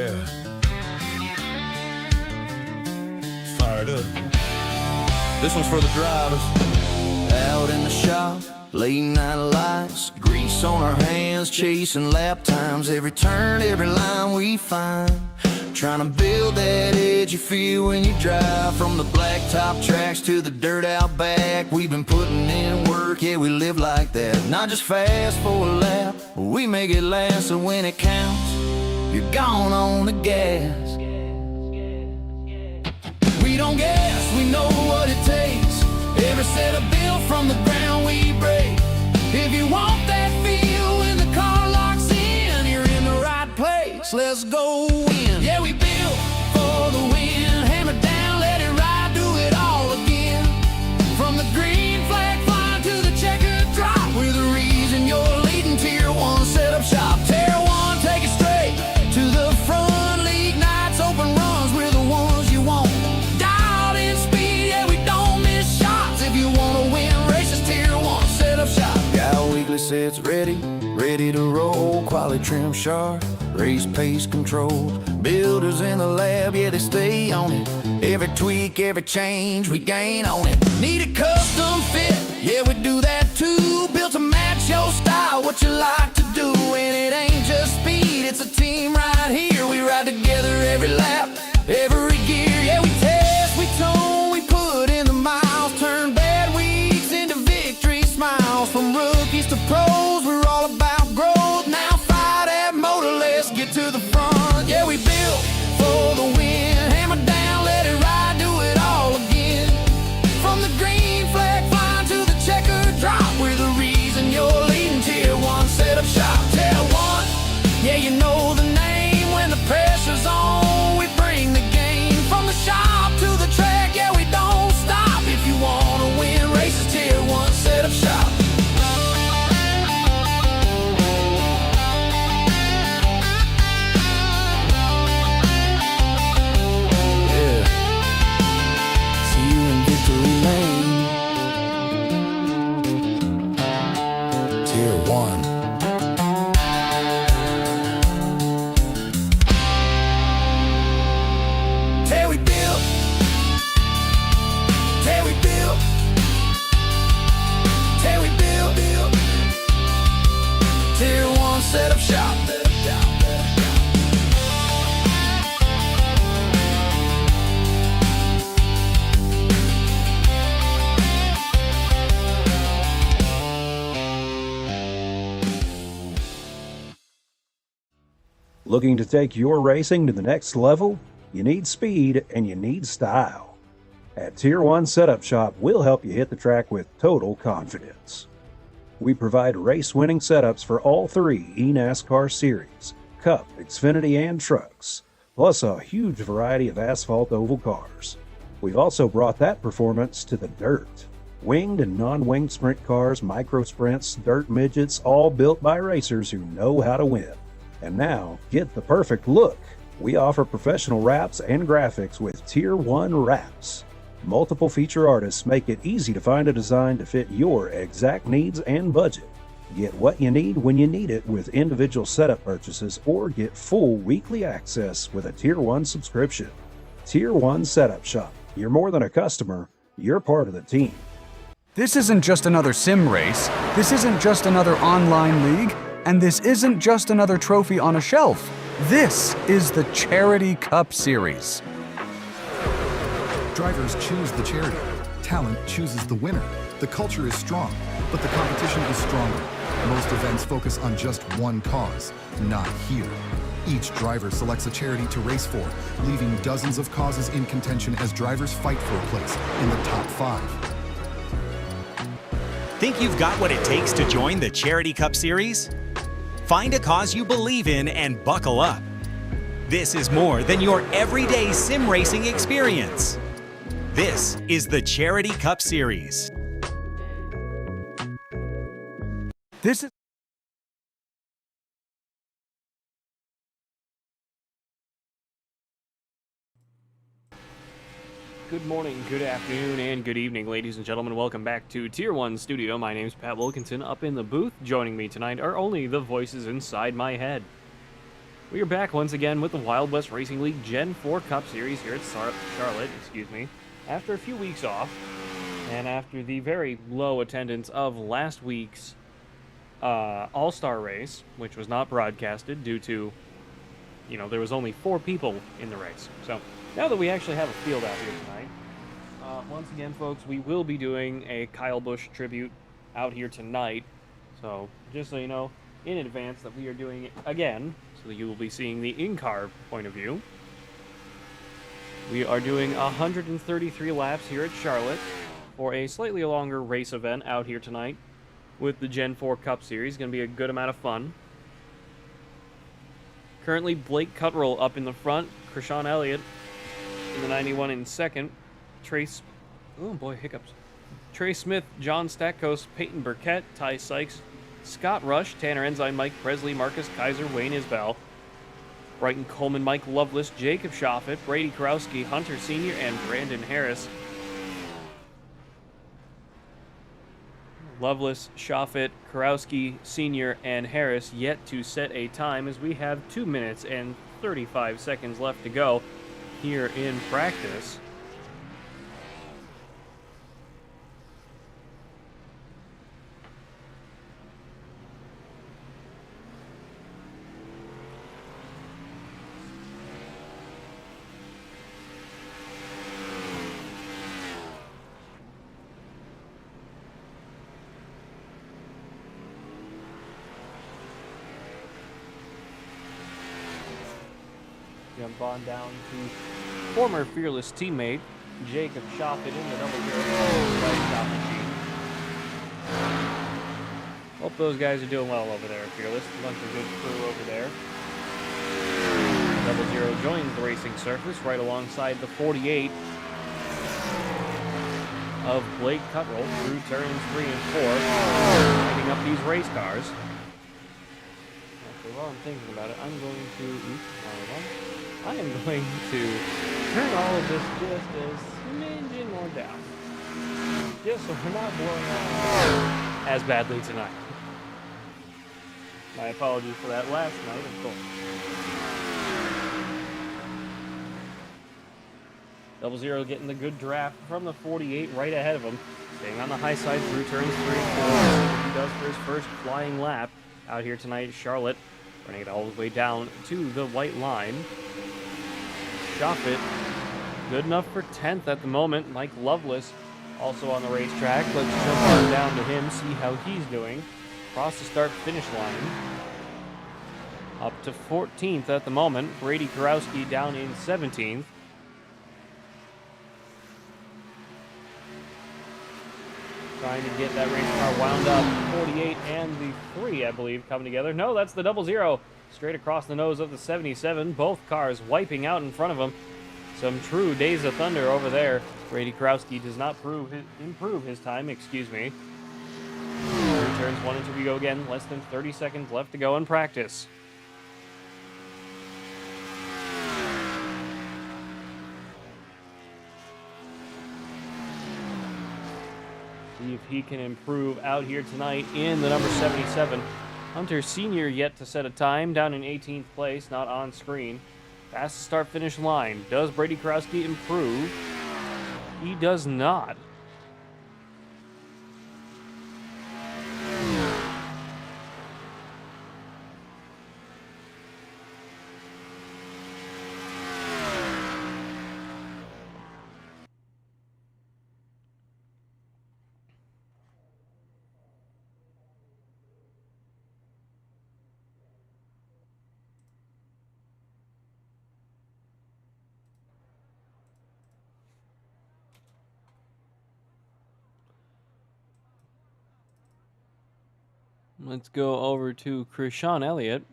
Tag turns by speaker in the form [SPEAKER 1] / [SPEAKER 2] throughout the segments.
[SPEAKER 1] Yeah. Fired up. This one's for the drivers. Out in the shop, late night lights, grease on our hands, chasing lap times. Every turn, every line we find, trying to build that edge you feel when you drive. From the blacktop tracks to the dirt out back, we've been putting in work, yeah, we live like that. Not just fast for a lap, we make it last. So when it counts, you're gone on the gas. We don't guess, we know what it takes. Every set of build from the ground we break. If you want that feel when the car locks in, you're in the right place. Let's go in. Yeah, we built for the win. Hammer down, let it ride, do it all again. From the green flag flying to the checkered drop, we're the reason you're leading Tier 1 setup shop. Tier 1, take it straight to the front. League nights, open runs, we're the ones you want. Dialed in speed, yeah, we don't miss shots. If you want to win races, Tier 1 setup shop. Got weekly sets ready to roll. Quality trim sharp, race pace controlled. Builders in the lab, yeah, they stay on it. Every tweak, every change, we gain on it. Need a custom fit, yeah, we do that too. Built to match your style, what you like to do. And it ain't just speed, it's a team right here. We ride together every lap, every gear. Yeah, we test, we tone, we put in the miles. Turn bad weeks into victory smiles. From rookies to pros, we're all about growth. Now fire that motor, let's get to the front. Yeah, we built for the win. Hammer down, let it ride, do it all again. From the green flag flying to the checkered drop, we're the reason you're leading Tier 1 setup shop. Tier 1, yeah, you know the name. When the pressure's on, we bring the game. From the shop to the track, yeah, we don't stop. If you wanna win races, Tier 1 setup shop. Setup shop.
[SPEAKER 2] Looking to take your racing to the next level? You need speed and you need style. At Tier 1 Setup Shop, we'll help you hit the track with total confidence. We provide race-winning setups for all three eNASCAR series, Cup, Xfinity, and trucks, plus a huge variety of asphalt oval cars. We've also brought that performance to the dirt. Winged and non-winged sprint cars, micro sprints, dirt midgets, all built by racers who know how to win. And now, get the perfect look. We offer professional wraps and graphics with Tier 1 wraps. Multiple feature artists make it easy to find a design to fit your exact needs and budget. Get what you need when you need it with individual setup purchases, or get full weekly access with a Tier 1 subscription. Tier 1 Setup Shop. You're more than a customer, you're part of the team.
[SPEAKER 3] This isn't just another sim race, this isn't just another online league, and this isn't just another trophy on a shelf. This is the Charity Cup Series.
[SPEAKER 4] Drivers choose the charity. Talent chooses the winner. The culture is strong, but the competition is stronger. Most events focus on just one cause, not here. Each driver selects a charity to race for, leaving dozens of causes in contention as drivers fight for a place in the top 5.
[SPEAKER 5] Think you've got what it takes to join the Charity Cup Series? Find a cause you believe in and buckle up. This is more than your everyday sim racing experience. This is the Charity Cup Series.
[SPEAKER 3] This is
[SPEAKER 6] Good morning, good afternoon, and good evening, ladies and gentlemen. Welcome back to Tier 1 Studio. My name's Pat Wilkinson. Up in the booth, joining me tonight are only the voices inside my head. We are back once again with the Wild West Racing League Gen 4 Cup Series here at Charlotte, after a few weeks off, and after the very low attendance of last week's All-Star race, which was not broadcasted due to, there was only 4 people in the race. So now that we actually have a field out here tonight, once again, folks, we will be doing a Kyle Busch tribute out here tonight. So just so you know in advance that we are doing it again, so that you will be seeing the in-car point of view. We are doing 133 laps here at Charlotte for a slightly longer race event out here tonight with the Gen 4 Cup Series. Going to be a good amount of fun. Currently, Blake Cuttrell up in the front, Krishan Elliott in the 91 in second, Trey Smith, John Stackos, Peyton Burkett, Ty Sykes, Scott Rush, Tanner Ensign, Mike Presley, Marcus Kaiser, Wayne Isbell, Bryton Coleman, Mike Lovelace, Jacob Shoffett, Brady Karowski, Hunter Sr., and Brandon Harris. Lovelace, Shoffett, Karowski, Sr., and Harris yet to set a time, as we have 2 minutes and 35 seconds left to go here in practice. Jump on down to former Fearless teammate Jacob Shoffett in the double zero right shot machine. Hope those guys are doing well over there, Fearless. A bunch of good crew over there. Double zero joins the racing surface right alongside the 48 of Blake Cuttrell through turns 3 and 4, lining up these race cars. Actually, while I'm thinking about it, I am going to turn all of this just a smidgen more down. Just so we're not blowing out as badly tonight. My apologies for that last night, of course. Double zero getting the good draft from the 48 right ahead of him. Staying on the high side through turns 3 and 4. He does for his first flying lap out here tonight at Charlotte. Running it all the way down to the white line. Shoffett, good enough for 10th at the moment. Mike Lovelace also on the racetrack. Let's jump on down to him, see how he's doing. Across the start-finish line. Up to 14th at the moment. Brady Karowski down in 17th. Trying to get that race car wound up. 48 and the 3, I believe, coming together. No, that's the double zero. Straight across the nose of the 77. Both cars wiping out in front of him. Some true Days of Thunder over there. Brady Karowski does not improve his time, excuse me. Through turns 1 and 2 we go again. Less than 30 seconds left to go in practice. See if he can improve out here tonight in the number 77. Hunter Sr. yet to set a time, down in 18th place, not on screen. Past the start-finish line. Does Brady Karowski improve? He does not. Let's go over to Krishan Elliott.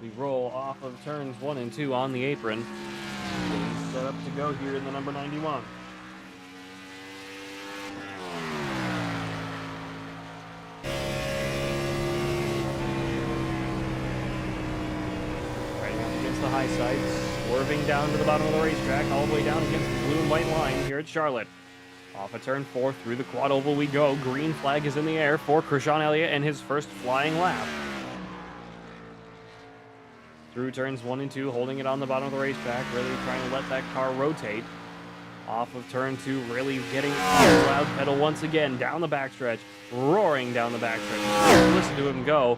[SPEAKER 6] We roll off of turns 1 and 2 on the apron. Getting set up to go here in the number 91. Right up against the high side, swerving down to the bottom of the racetrack, all the way down against the blue and white line here at Charlotte. Off of turn 4, through the quad oval we go. Green flag is in the air for Krishan Elliott and his first flying lap. Through turns 1 and 2, holding it on the bottom of the racetrack, really trying to let that car rotate. Off of turn 2, really getting on the loud pedal once again, down the backstretch, roaring down the backstretch. Listen to him go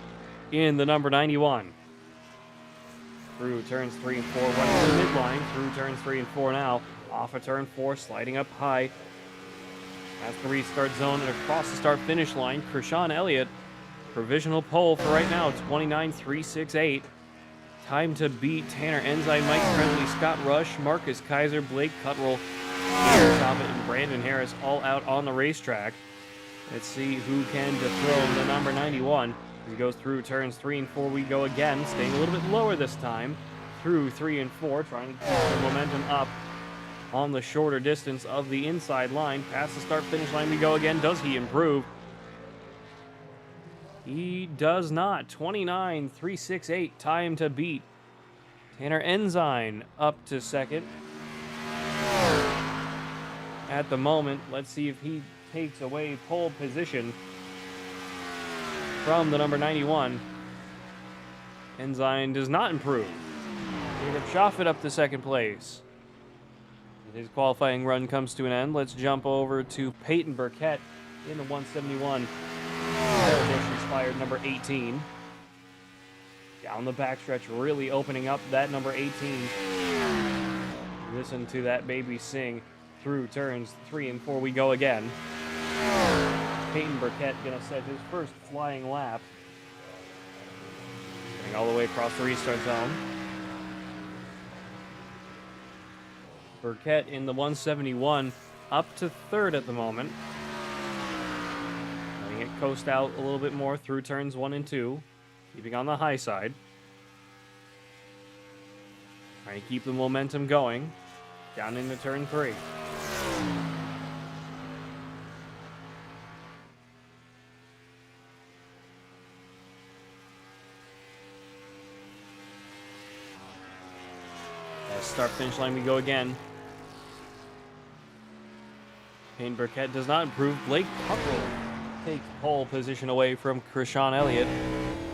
[SPEAKER 6] in the number 91. Through turns 3 and 4, running to the midline. Through turns 3 and 4 now. Off of turn 4, sliding up high. That's the restart zone and across the start-finish line. Krishan Elliott, provisional pole for right now, 29.368. Time to beat Tanner Ensign, Mike Presley, Scott Rush, Marcus Kaiser, Blake Cuttrell, and Brandon Harris all out on the racetrack. Let's see who can dethrone the number 91. As he goes through turns 3 and 4, we go again, staying a little bit lower this time. Through 3 and 4, trying to keep the momentum up on the shorter distance of the inside line. Past the start-finish line we go again. Does he improve? He does not. 29.368, time to beat. Tanner Ensign up to second. At the moment, let's see if he takes away pole position from the number 91. Ensign does not improve. Jacob Schaffet up to second place. His qualifying run comes to an end. Let's jump over to Peyton Burkett in the 171. Inspired number 18. Down the backstretch, really opening up that number 18. Listen to that baby sing. Through turns 3 and 4 we go again. Peyton Burkett gonna set his first flying lap. Going all the way across the restart zone. Burkett in the 171, up to third at the moment. Letting it coast out a little bit more through turns 1 and 2. Keeping on the high side. Trying to keep the momentum going. Down into turn 3. Start finish line we go again. Payne Burkett does not improve. Blake Cuttrell takes pole position away from Krishan Elliott.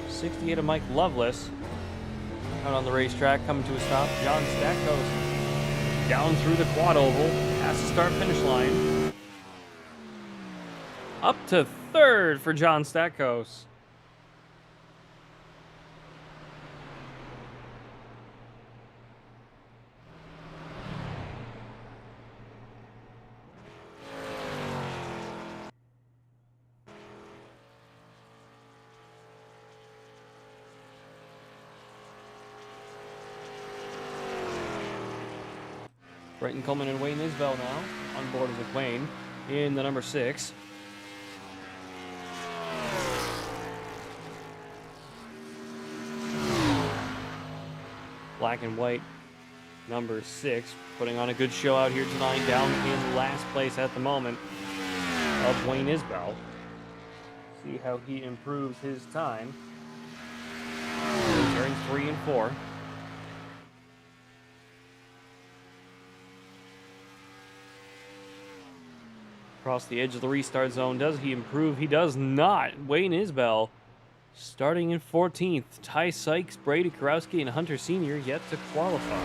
[SPEAKER 6] 68 of Mike Loveless. Out on the racetrack, coming to a stop. John Stackos down through the quad oval, past the start finish line. Up to third for John Stackos. Brenton Coleman and Wayne Isbell now on board with Wayne in the number 6. Black and white, number 6, putting on a good show out here tonight, down in last place at the moment of Wayne Isbell. See how he improves his time. Turns 3 and 4. Across the edge of the restart zone. Does he improve? He does not. Wayne Isbell starting in 14th. Ty Sykes, Brady Karowski, and Hunter Sr. yet to qualify.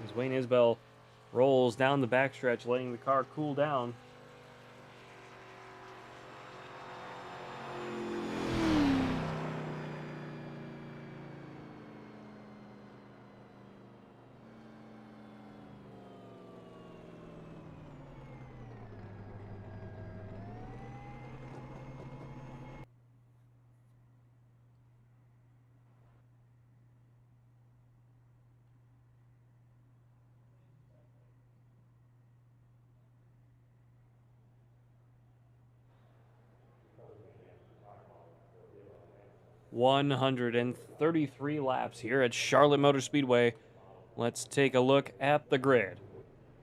[SPEAKER 6] As Wayne Isbell rolls down the backstretch, letting the car cool down. $133 laps here at Charlotte Motor Speedway. Let's take a look at the grid.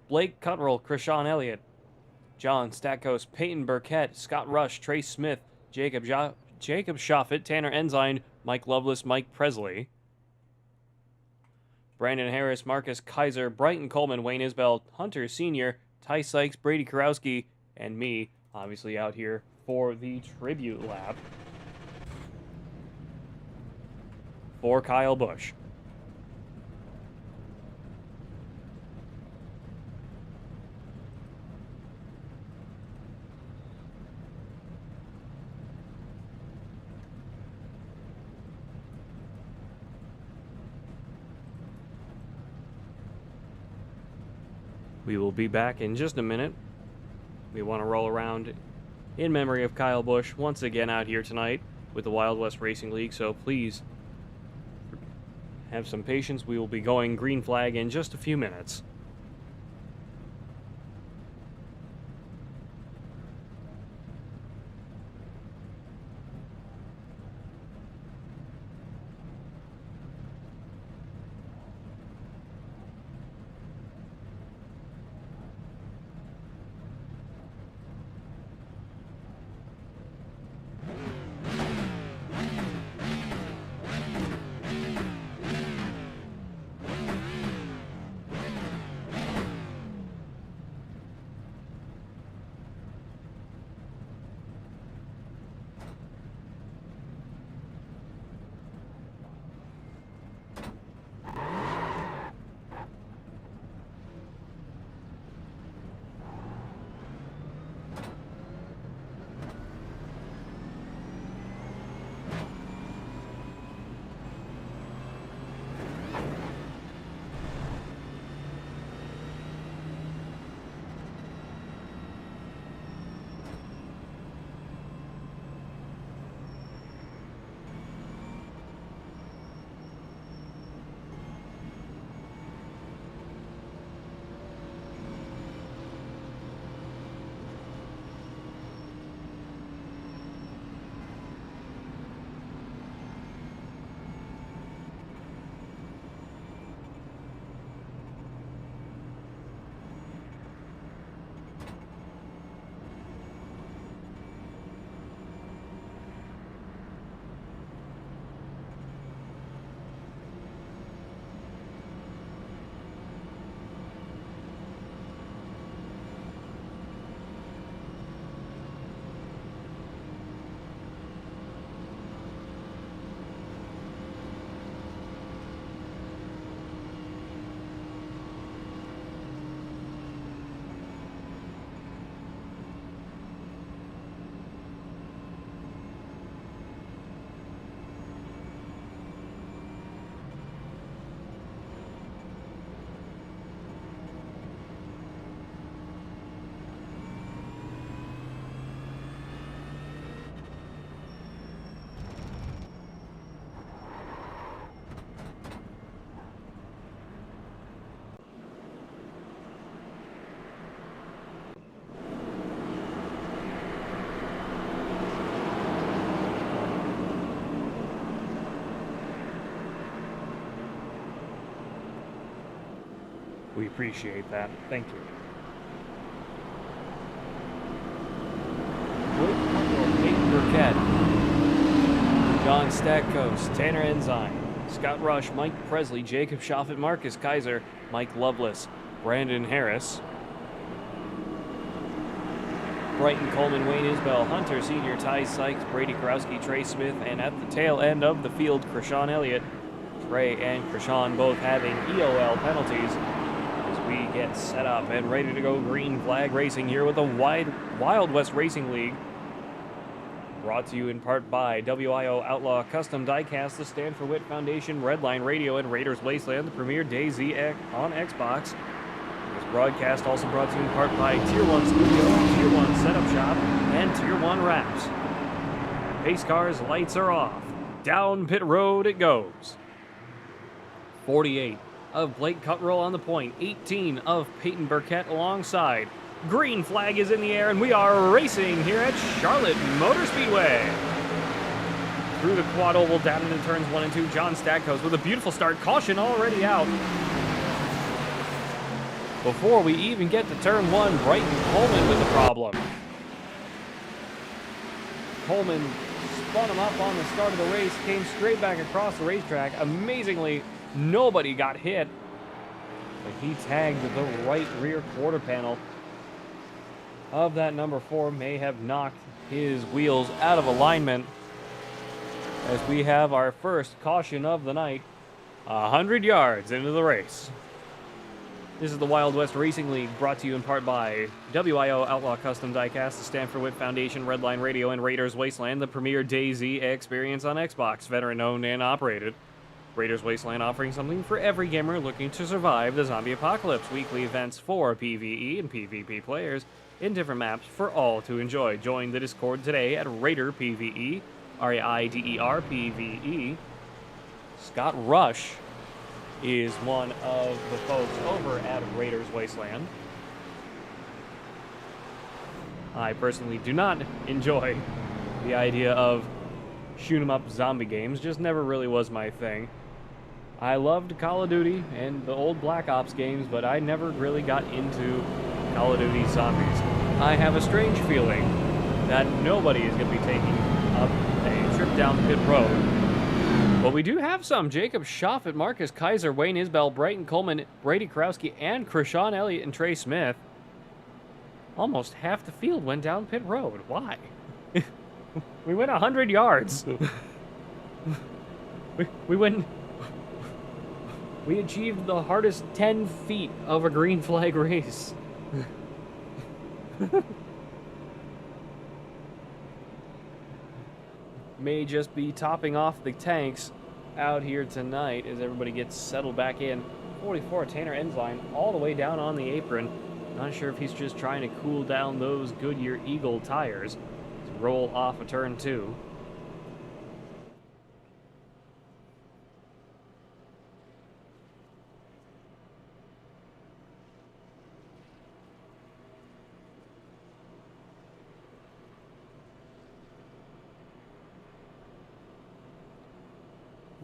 [SPEAKER 6] Blake Cuttrell, Krishan Elliott, John Stackos, Peyton Burkett, Scott Rush, Trace Smith, Jacob Schaffet, Tanner Ensign, Mike Loveless, Mike Presley. Brandon Harris, Marcus Kaiser, Brighton Coleman, Wayne Isbell, Hunter Sr., Ty Sykes, Brady Kurowski, and me, obviously out here for the tribute lap for Kyle Busch. We will be back in just a minute. We want to roll around in memory of Kyle Busch once again out here tonight with the Wild West Racing League, so please have some patience. We will be going green flag in just a few minutes. We appreciate that. Thank you. Peyton Burkett, John Stackos, Tanner Enzyme, Scott Rush, Mike Presley, Jacob Schaffet, Marcus Kaiser, Mike Lovelace, Brandon Harris, Brighton Coleman, Wayne Isbell, Hunter Sr., Ty Sykes, Brady Kurowski, Trey Smith, and at the tail end of the field, Krishan Elliott. Trey and Krishan both having EOL penalties as we get set up and ready to go green flag racing here with the Wild West Racing League. Brought to you in part by WIO Outlaw Custom Diecast, the Stanford Witt Foundation, Redline Radio, and Raiders Wasteland, the premier DayZ on Xbox. This broadcast also brought to you in part by Tier 1 Studio, Tier 1 Setup Shop, and Tier 1 Wraps. Pace cars, lights are off. Down pit road it goes. 48 of Blake Cuttrell on the point, 18 of Peyton Burkett alongside. Green flag is in the air, and we are racing here at Charlotte Motor Speedway. Through the quad oval, down into turns 1 and 2, John Stackos with a beautiful start. Caution already out. Before we even get to turn 1, Brighton Coleman with a problem. Coleman spun him up on the start of the race, came straight back across the racetrack. Amazingly, Nobody got hit, but he tagged the right rear quarter panel of that number 4, may have knocked his wheels out of alignment, as we have our first caution of the night, 100 yards into the race. This is the Wild West Racing League, brought to you in part by WIO Outlaw Custom Diecast, the Stanford Whip Foundation, Redline Radio, and Raiders Wasteland, the premier DayZ experience on Xbox, veteran-owned and operated. Raiders Wasteland offering something for every gamer looking to survive the zombie apocalypse. Weekly events for PvE and PvP players in different maps for all to enjoy. Join the Discord today at Raider PvE, RAIDER PvE. Scott Rush is one of the folks over at Raiders Wasteland. I personally do not enjoy the idea of shoot 'em up zombie games, just never really was my thing. I loved Call of Duty and the old Black Ops games, but I never really got into Call of Duty Zombies. I have a strange feeling that nobody is going to be taking up a trip down pit road. But we do have some. Jacob Schaffet, Marcus Kaiser, Wayne Isbell, Brighton Coleman, Brady Krowski, and Krishan Elliott and Trey Smith. Almost half the field went down pit road. Why? We went 100 yards. We achieved the hardest 10 feet of a green flag race. May just be topping off the tanks out here tonight as everybody gets settled back in. 44, Tanner Ensign, all the way down on the apron. Not sure if he's just trying to cool down those Goodyear Eagle tires to roll off a turn 2.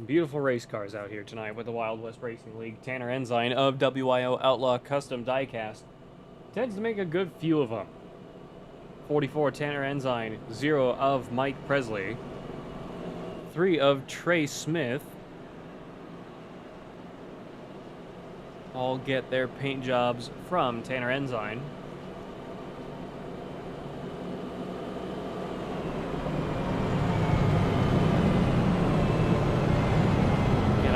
[SPEAKER 6] Beautiful race cars out here tonight with the Wild West Racing League. Tanner Ensign of WIO Outlaw Custom Diecast tends to make a good few of them. 44, Tanner Ensign. 0 of Mike Presley. 3 of Trey Smith. All get their paint jobs from Tanner Ensign.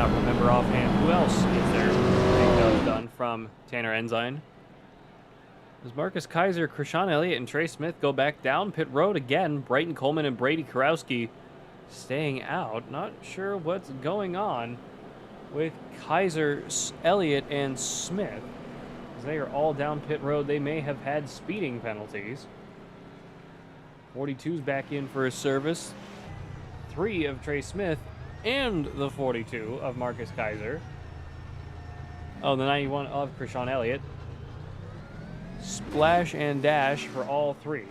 [SPEAKER 6] Remember offhand who else is there paint jobs done from Tanner Ensign. As Marcus Kaiser, Krishan Elliott, and Trey Smith go back down pit road again, Brighton Coleman and Brady Karowski staying out. Not sure what's going on with Kaiser, Elliott, and Smith. As they are all down pit road, they may have had speeding penalties. 42's back in for a service. 3 of Trey Smith and the 42 of Marcus Kaiser. Oh, the 91 of Krishan Elliott. Splash and dash for all 3.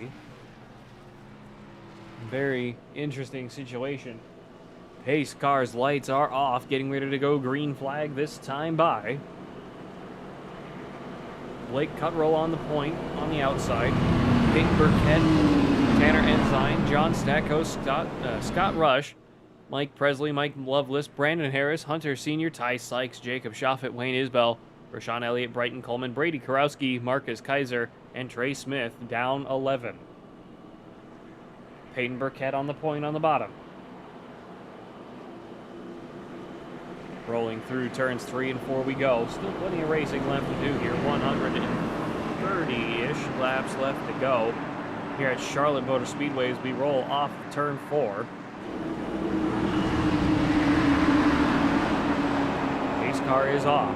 [SPEAKER 6] Very interesting situation. Pace car's lights are off, getting ready to go green flag this time by. Blake Cutroll on the point, on the outside. Peyton Burkett, Tanner Ensign, John Stacko, Scott Rush, Mike Presley, Mike Loveless, Brandon Harris, Hunter Sr., Ty Sykes, Jacob Schaffet, Wayne Isbell, Rashawn Elliott, Brighton Coleman, Brady Karowski, Marcus Kaiser, and Trey Smith down 11. Peyton Burkett on the point on the bottom. Rolling through turns 3 and 4 we go. Still plenty of racing left to do here. 130-ish laps left to go here at Charlotte Motor Speedway as we roll off turn 4. Pace car is off.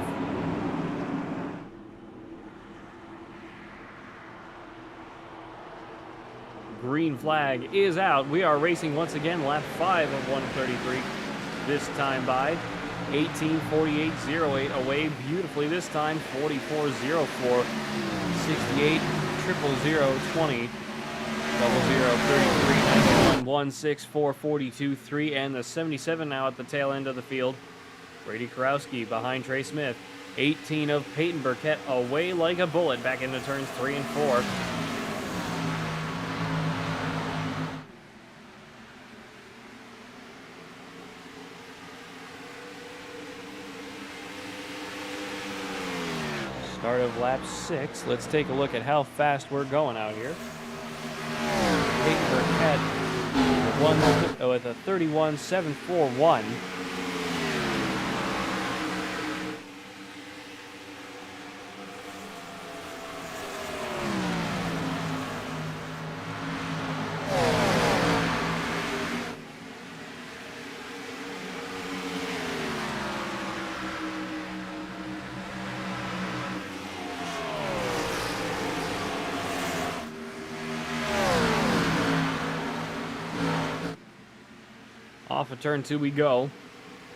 [SPEAKER 6] Green flag is out. We are racing once again, lap 5 of 133. This time by 18:48.08 away beautifully this time. 44.04, 68, 00020, 0033, 91, 164, 42, 3, and the 77 now at the tail end of the field. Brady Karowski behind Trey Smith. 18 of Peyton Burkett away like a bullet back into turns 3 and 4. Start of lap 6. Let's take a look at how fast we're going out here. Peyton Burkett with a 31.741. Off of turn 2 we go.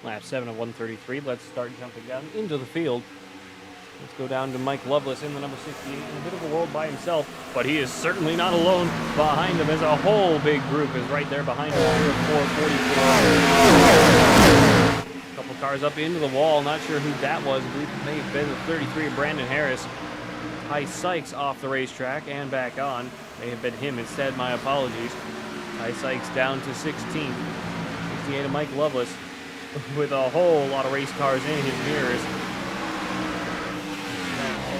[SPEAKER 6] Lap 7 of 133. Let's start jumping down into the field. Let's go down to Mike Loveless in the number 68 in a bit of a world by himself, but he is certainly not alone. Behind him as a whole big group is right there behind him. 444. Couple cars up into the wall. Not sure who that was. I believe it may have been the 33 of Brandon Harris. Ty Sykes off the racetrack and back on. May have been him instead. My apologies. Ty Sykes down to 16th. 68 of Mike Loveless with a whole lot of race cars in his mirrors.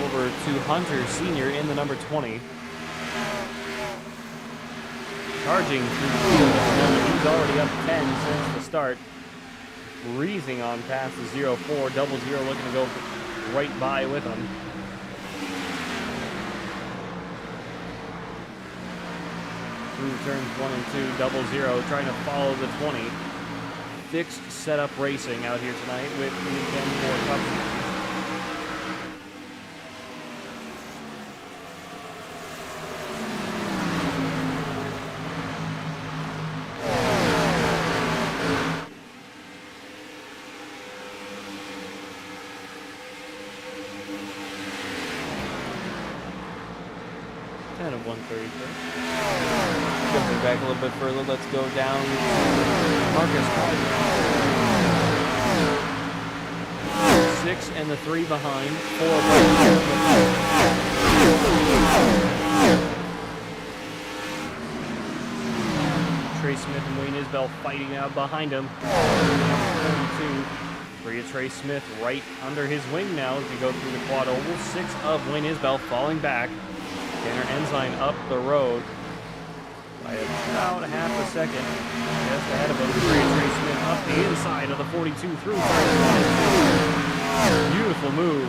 [SPEAKER 6] Over to Hunter Sr. in the number 20. Charging through the field at the moment. He's already up 10 since the start. Breezing on past the 04. 00 looking to go right by with him. Through turns 1 and 2, 00 trying to follow the 20. Fixed setup racing out here tonight with the Gen4 Cup. Of 133. Jumping back a little bit further, let's go down Marcus Kaiser. 6 and the 3 behind. 4 Trey Smith and Wayne Isbell fighting out behind him. 32. Free of Trey Smith right under his wing now as we go through the quad oval. 6 of Wayne Isbell falling back. Tanner Ensign up the road by about half a second. Just ahead of him, Trey Smith up the inside of the 42 through. Beautiful move.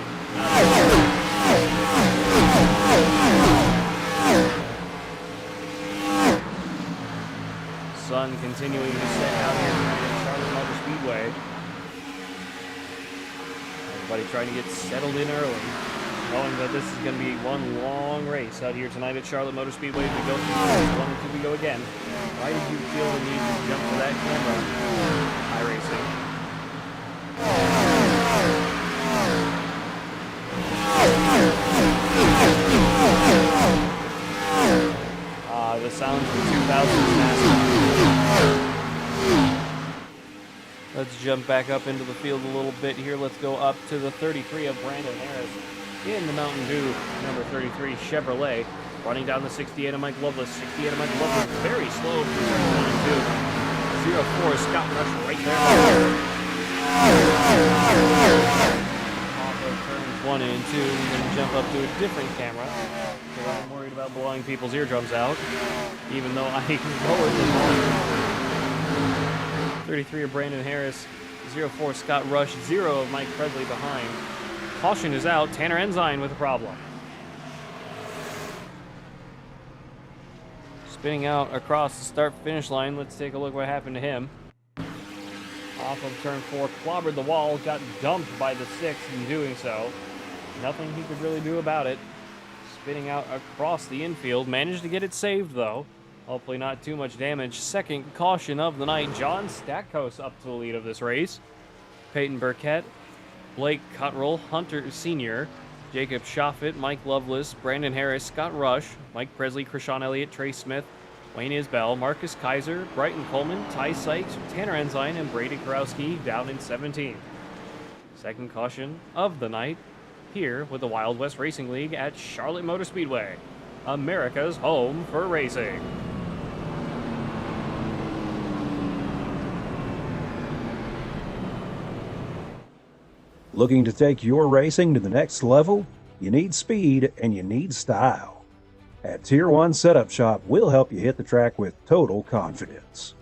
[SPEAKER 6] Sun continuing to set out here tonight at Charlotte Motor Speedway. Everybody trying to get settled in early. Knowing that this is going to be one long race out here tonight at Charlotte Motor Speedway. As we go through 1 and 2, we go again. Why did you feel the need to jump to that camera? iRacing. The sounds of 2000s NASCAR. Let's jump back up into the field a little bit here. Let's go up to the 33 of Brandon Harris. In the Mountain Dew, number 33 Chevrolet, running down the 68 of Mike Loveless. 68 of Mike Loveless, very slow through turns 1 and 2. 04 Scott Rush right there. Off of turns 1 and 2, we're going to jump up to a different camera. So I'm worried about blowing people's eardrums out, even though I lowered them. 33 of Brandon Harris. 04 Scott Rush. 0 of Mike Presley behind. Caution is out. Tanner Ensign with a problem. Spinning out across the start-finish line. Let's take a look what happened to him. Off of turn 4, clobbered the wall, got dumped by the 6 in doing so. Nothing he could really do about it. Spinning out across the infield. Managed to get it saved, though. Hopefully not too much damage. Second caution of the night. John Stackhouse up to the lead of this race. Peyton Burkett, Blake Cottrell, Hunter Sr., Jacob Shoffett, Mike Loveless, Brandon Harris, Scott Rush, Mike Presley, Krishan Elliott, Trey Smith, Wayne Isbell, Marcus Kaiser, Brighton Coleman, Ty Sykes, Tanner Ensign, and Brady Karowski down in 17th. Second caution of the night here with the Wild West Racing League at Charlotte Motor Speedway, America's home for racing.
[SPEAKER 2] Looking to take your racing to the next level? you need speed, and you need style. At Tier 1 Setup Shop, we'll help you hit the track with total confidence.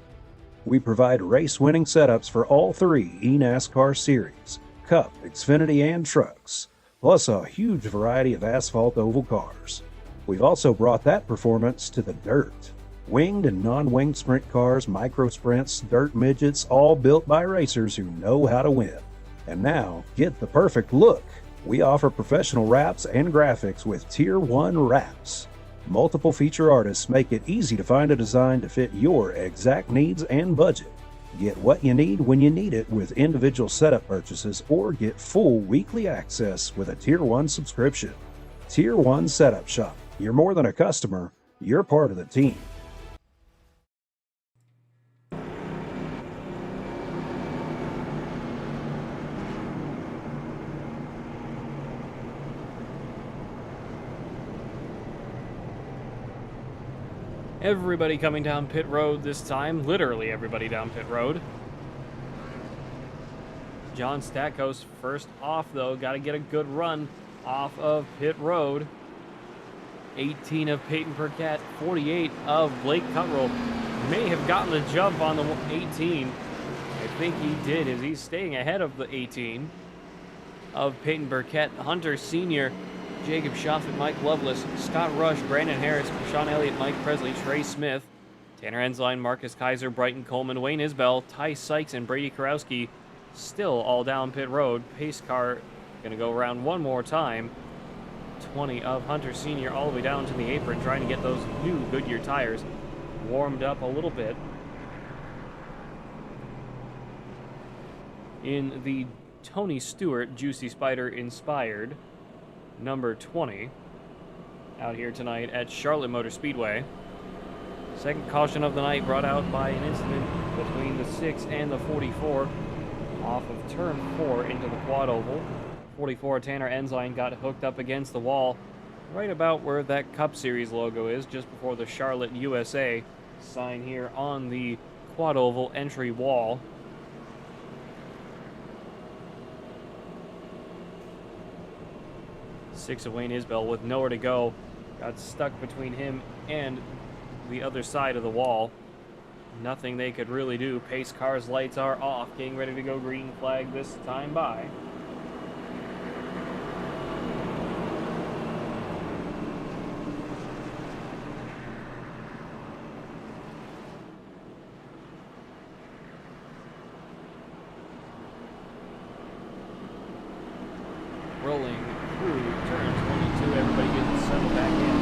[SPEAKER 2] We provide race-winning setups for all three eNASCAR series, Cup, Xfinity, and trucks, plus a huge variety of asphalt oval cars. We've also brought that performance to the dirt. Winged and non-winged sprint cars, micro sprints, dirt midgets, all built by racers who know how to win. And now, get the perfect look. We offer professional wraps and graphics with Tier 1 wraps. Multiple feature artists make it easy to find a design to fit your exact needs and budget. Get what you need when you need it with individual setup purchases, or get full weekly access with a Tier 1 subscription. Tier 1 Setup Shop. You're more than a customer, you're part of the team.
[SPEAKER 6] Everybody coming down pit road this time. Literally everybody down pit road. John Stackhouse first off, though. Got to get a good run off of pit road. 18 of Peyton Burkett, 48 of Blake Cuttrell. May have gotten the jump on the 18. I think he did, as he's staying ahead of the 18 of Peyton Burkett. Hunter Sr., Jacob Schaffet, Mike Loveless, Scott Rush, Brandon Harris, Sean Elliott, Mike Presley, Trey Smith, Tanner Ensline, Marcus Kaiser, Brighton Coleman, Wayne Isbell, Ty Sykes, and Brady Karowski still all down pit road. Pace car going to go around one more time. 20 of Hunter Sr. all the way down to the apron, trying to get those new Goodyear tires warmed up a little bit. In the Tony Stewart Juicy Spider inspired number 20 out here tonight at Charlotte Motor Speedway. Second caution of the night brought out by an incident between the 6 and the 44 off of turn 4 into the quad oval. 44 Tanner Ensline got hooked up against the wall right about where that Cup Series logo is, just before the Charlotte USA sign here on the quad oval entry wall. Six of Wayne Isbell with nowhere to go. Got stuck between him and the other side of the wall. Nothing they could really do. Pace car's lights are off. Getting ready to go green flag this time by. Rolling through turn 22, everybody getting settled back in.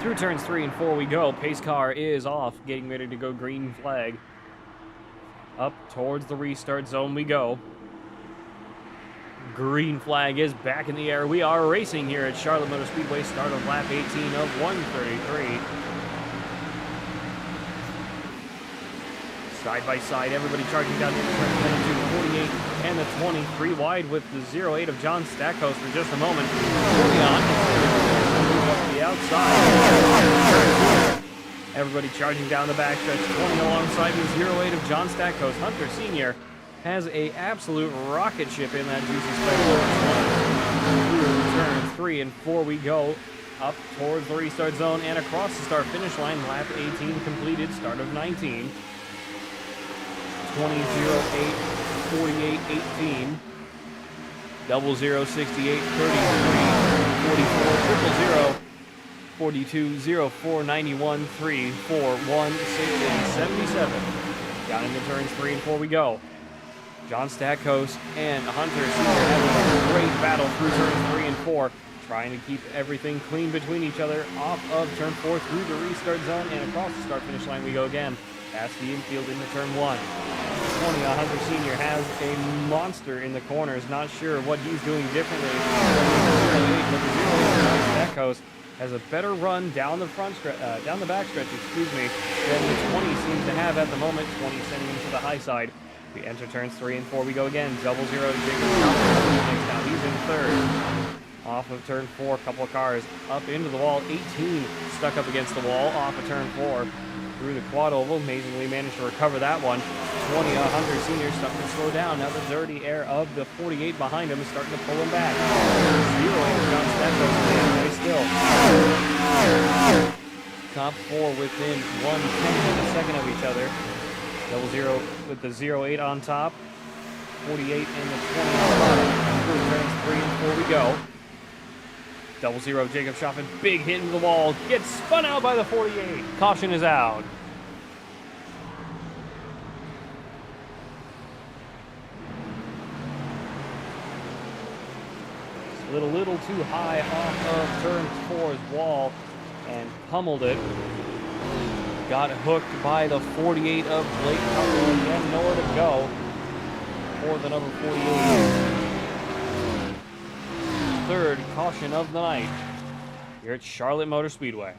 [SPEAKER 6] Through turns 3 and 4 we go. Pace car is off, getting ready to go green flag. Up towards the restart zone we go. Green flag is back in the air. We are racing here at Charlotte Motor Speedway. Start of lap 18 of 133. Side by side, everybody charging down the turn 22, 48, and the 23 wide with the 08 of John Stackhouse for just a moment. Early on. The outside. Everybody charging down the backstretch. 20 alongside the 08 of John Stackhouse. Hunter Sr. has a absolute rocket ship in that juicy special. Through turn 3 and 4 we go. Up towards the restart zone and across the start finish line. Lap 18 completed. Start of 19. 20, 08, 48, 18. 00, 68, 33, 44, 000, 42, 04, 91, 3, 4, 1, 6, and 77. Down into turns 3 and 4 we go. John Stackhouse and Hunter Sr. having a great battle through turns 3 and 4. trying to keep everything clean between each other. Off of turn 4 through the restart zone, and across the start-finish line we go again. Past the infield into turn 1. 20 Hunter Sr. has a monster in the corners. Not sure what he's doing differently. But the 0-8 back coast has a better run down the down the backstretch, than the 20 seems to have at the moment. 20 sending him to the high side. We enter turns 3 and 4. We go again. 0-0. Now he's in third. Off of turn 4, a couple of cars up into the wall. 18 stuck up against the wall. Off of turn 4. Through the quad oval, amazingly managed to recover that one. 20 Hunter Sr. starting to slow down. Now the dirty air of the 48 behind him is starting to pull him back. 0-8 John Stefos still. Top 4 within 1/10 of a second of each other. 0-0 with the 0-8 on top. 48 and the 20 on the bottom. Through turns 3 and 4 we go. 0-0 Jacob Schoffen, big hit into the wall, gets spun out by the 48. Caution is out. Slid a little too high off of turn 4's wall and pummeled it. Got hooked by the 48 of Blake Cutler, again nowhere to go for the number 48. Third caution of the night here at Charlotte Motor Speedway.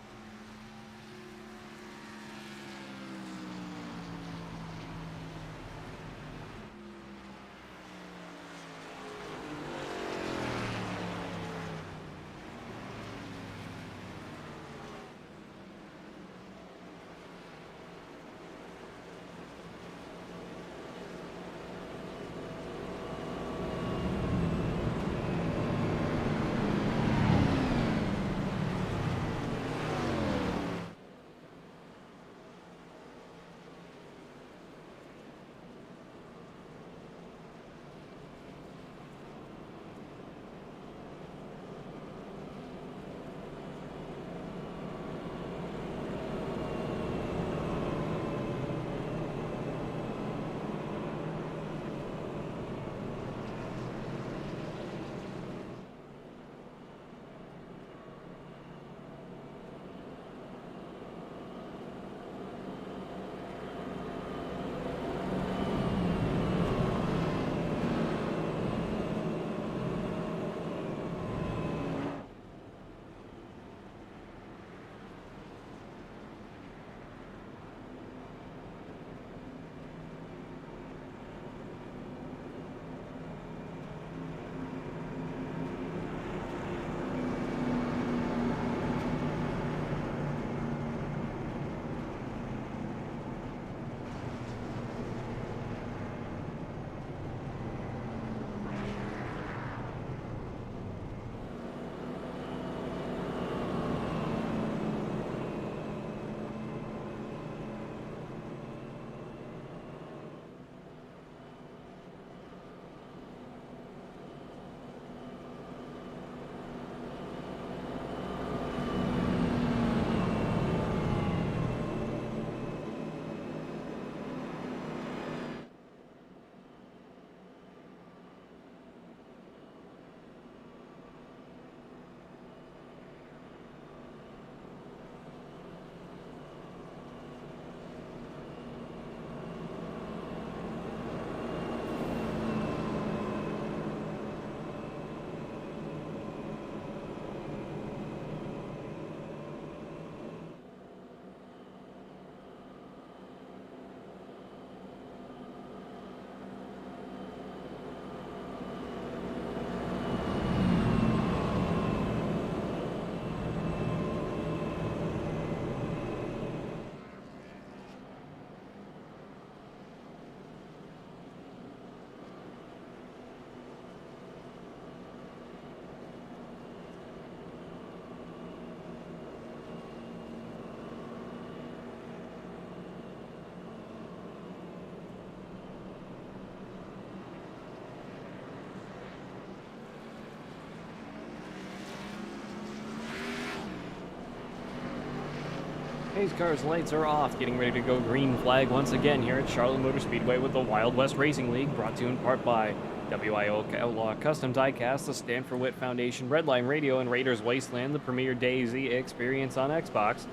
[SPEAKER 6] Pace car's lights are off, getting ready to go green flag once again here at Charlotte Motor Speedway with the Wild West Racing League, brought to you in part by WIO Outlaw Custom Diecast, the Stanford Wit Foundation, Redline Radio, and Raiders Wasteland, the premier DayZ experience on Xbox.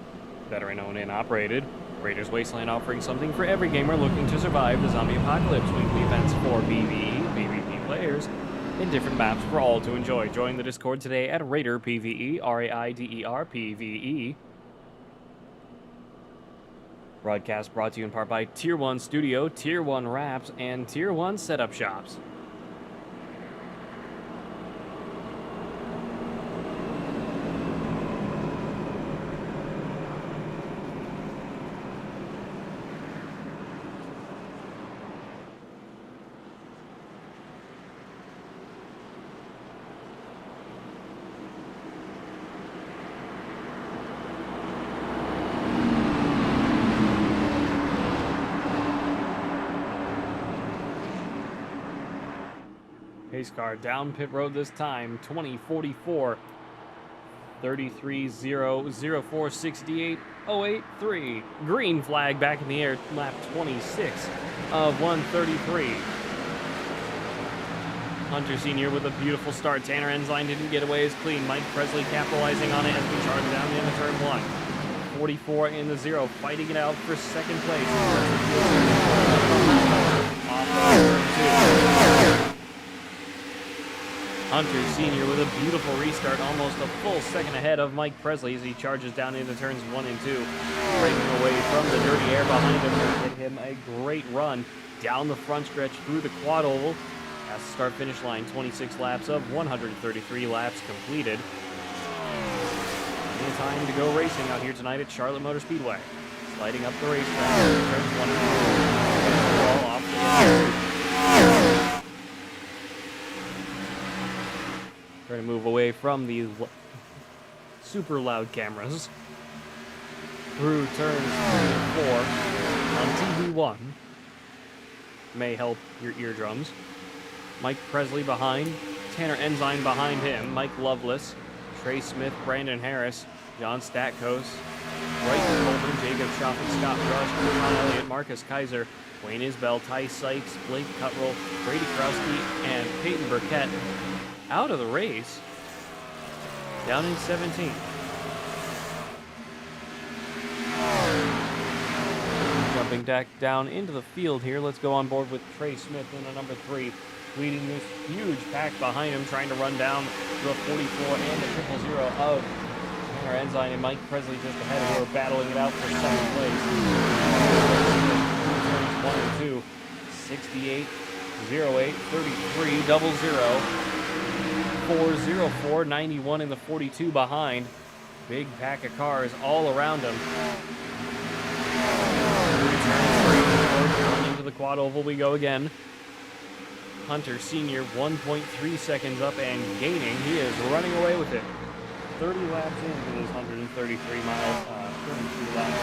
[SPEAKER 6] Veteran owned and operated. Raiders Wasteland offering something for every gamer looking to survive the zombie apocalypse. Weekly events for PvE, PvP players, and different maps for all to enjoy. Join the Discord today at Raider PvE, RAIDER PvE. Broadcast brought to you in part by Tier 1 Studio, Tier 1 Wraps, and Tier 1 Setup Shops. Pace car down pit road this time, 2044 33-0-04-68-083. Green flag back in the air, lap 26 of 133. Hunter Sr. with a beautiful start. Tanner Ensign didn't get away as clean. Mike Presley capitalizing on it as we charge down into turn 1. 44 in the 0, fighting it out for second place. Off of turn 2. Hunter Sr. with a beautiful restart, almost a full second ahead of Mike Presley as he charges down into turns 1 and 2. Breaking away from the dirty air behind him to get him a great run down the front stretch through the quad oval. At the start-finish line, 26 laps of 133 laps completed. Plenty of time to go racing out here tonight at Charlotte Motor Speedway. Sliding up the racetrack, turns 1 and 2. Ball off the end. Trying to move away from the super loud cameras. Through turns 3 and 4 on TV1. May help your eardrums. Mike Presley behind. Tanner Ensign behind him. Mike Lovelace. Trey Smith, Brandon Harris. John Statkos. Bryson Coleman, Jacob Shoffman, Scott Rush, Ron Elliott, Marcus Kaiser, Wayne Isbell, Ty Sykes, Blake Cuttrell, Brady Krowski, and Peyton Burkett out of the race, down in 17. Jumping back down into the field here, let's go on board with Trey Smith in the number 3, leading this huge pack behind him, trying to run down the 44 and the 000 of Tanner Ensign and Mike Presley just ahead, who are battling it out for second place. Turns 1 and 2, 68, 08, 33, 00. 404, 91 in the 42 behind. Big pack of cars all around him. Into the quad oval we go again. Hunter Sr. 1.3 seconds up and gaining. He is running away with it. 30 laps into this 133 mile, 33 laps.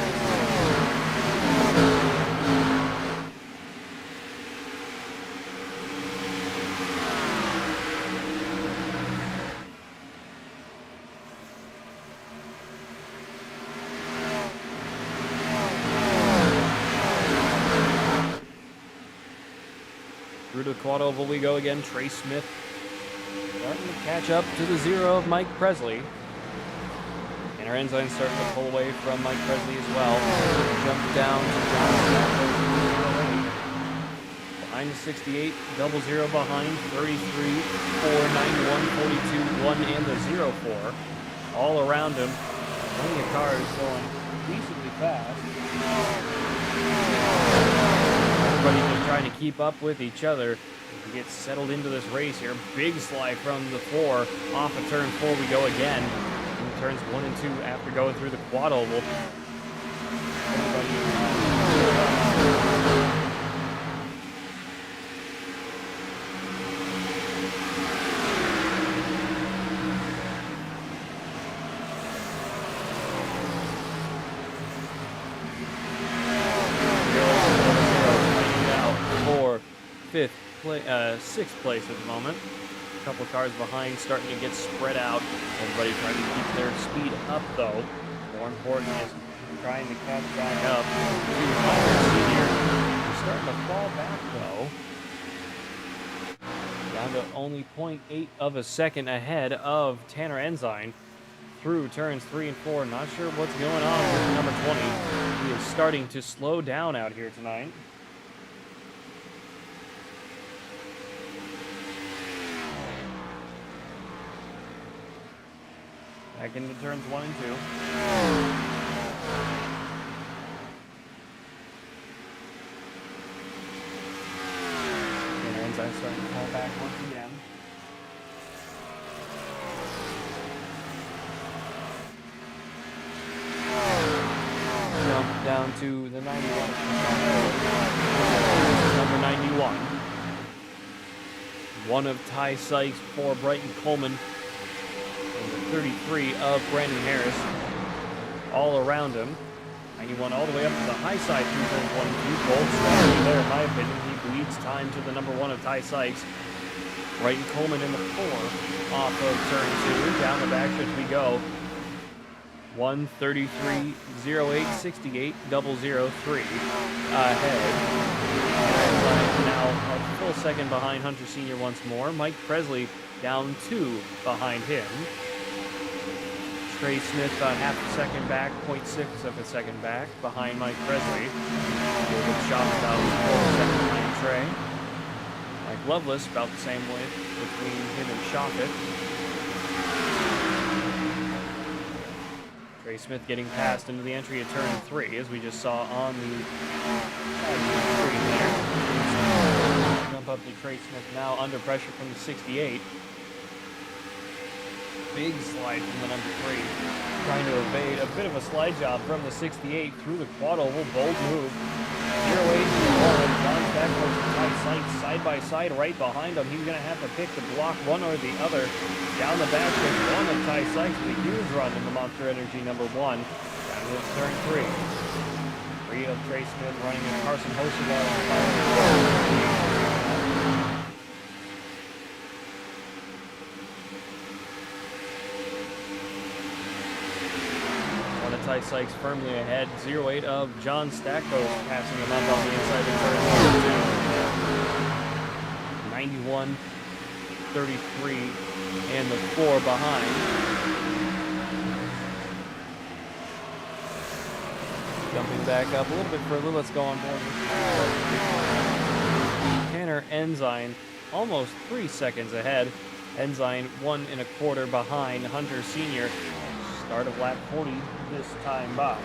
[SPEAKER 6] Through the quad oval we go again. Trey Smith starting to catch up to the 0 of Mike Presley. Tanner Ensign starting to pull away from Mike Presley as well. Jump down to John Stackhouse. Behind the 68, 00 behind, 33, 4, 91, 42, 1, and the 04. All around him. Plenty of cars going decently fast. Everybody just trying to keep up with each other to get settled into this race here. Big slide from the 4. Off of turn 4 we go again. In turns 1 and 2 after going through the quad oval. Sixth place at the moment. A couple cars behind, starting to get spread out. Everybody trying to keep their speed up, though. More important is trying to catch back up. Senior. He's starting to fall back, though. Down to only 0.8 of a second ahead of Tanner Ensign through turns 3 and 4. Not sure what's going on with number 20. He is starting to slow down out here tonight. Back into turns 1 and 2. And Ensign starting to pull back once again. Jump down to the 91. Number 91. One of Ty Sykes for Brighton Coleman. 33 of Brandon Harris all around him. 91 all the way up to the high side through turns 1 and 2. Bold strategy there, in my opinion. He bleeds time to the number 1 of Ty Sykes. Brighton Coleman in the 4 off of turn 2. Down the backstretch we go. 1:33.08.68 003 ahead. And now a full second behind Hunter Sr. once more. Mike Presley down 2 behind him. Trey Smith about half a second back, 0.6 of a second back behind Mike Presley. David Shaw about a second behind Trey. Mike Lovelace about the same way between him and Shoffett. Trey Smith getting passed into the entry of turn 3, as we just saw on the screen there. Jump up to Trey Smith now under pressure from the 68. Big slide from the number 3. Trying to evade a bit of a slide job from the 68 through the quad oval. Bold move. 0-8 to the ball. John Beckler and Ty Sykes side by side right behind him. He's going to have to pick the block one or the other. Down the back with one of Ty Sykes. The huge run in the Monster Energy number 1. Down to turn 3. 3 of Trey Smith running in Carson Hosevar. Ty Sykes firmly ahead. 0-8 of John Stackpose passing him up on the inside of turn 1 2. 91-33 and the 4 behind. Jumping back up a little bit further. Let's go on board. Tanner Ensign almost 3 seconds ahead. Ensign 1 1/4 behind Hunter Sr. Start of lap 40 this time by.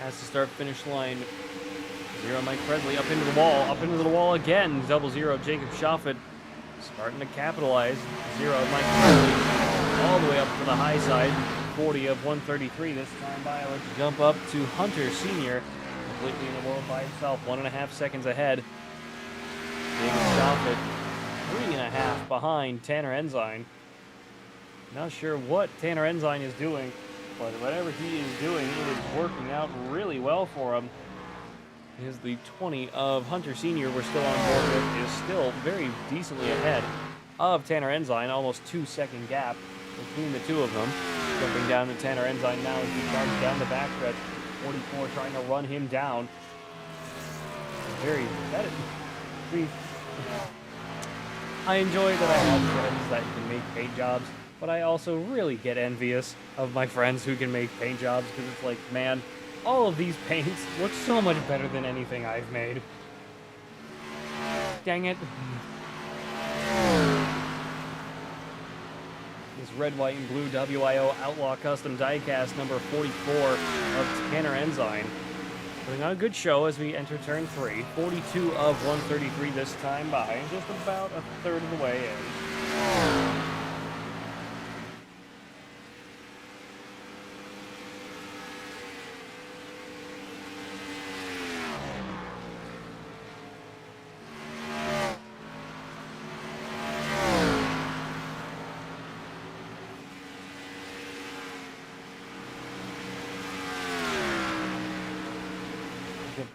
[SPEAKER 6] Has to start finish line. 0 Mike Presley up into the wall again. 0-0 Jacob Shoffett starting to capitalize. 0 Mike Presley all the way up to the high side. 40 of 133 this time by. Let's jump up to Hunter Sr. completely in the world by himself. 1.5 seconds ahead. Jacob Shoffett 3.5 behind Tanner Ensign. Not sure what Tanner Ensign is doing, but whatever he is doing, it is working out really well for him. Is the 20 of Hunter Sr. we're still on board with is still very decently ahead of Tanner Ensign, almost 2-second gap between the two of them. Jumping down to Tanner Ensign now as he charges down the backstretch. 44 trying to run him down. I enjoy that I have friends that can make paint jobs, but I also really get envious of my friends who can make paint jobs, because it's like, man, all of these paints look so much better than anything I've made. Dang it. This red, white, and blue WIO Outlaw Custom Diecast number 44 of Tanner Ensign. Putting on a good show as we enter turn 3. 42 of 133 this time by, just about a third of the way in.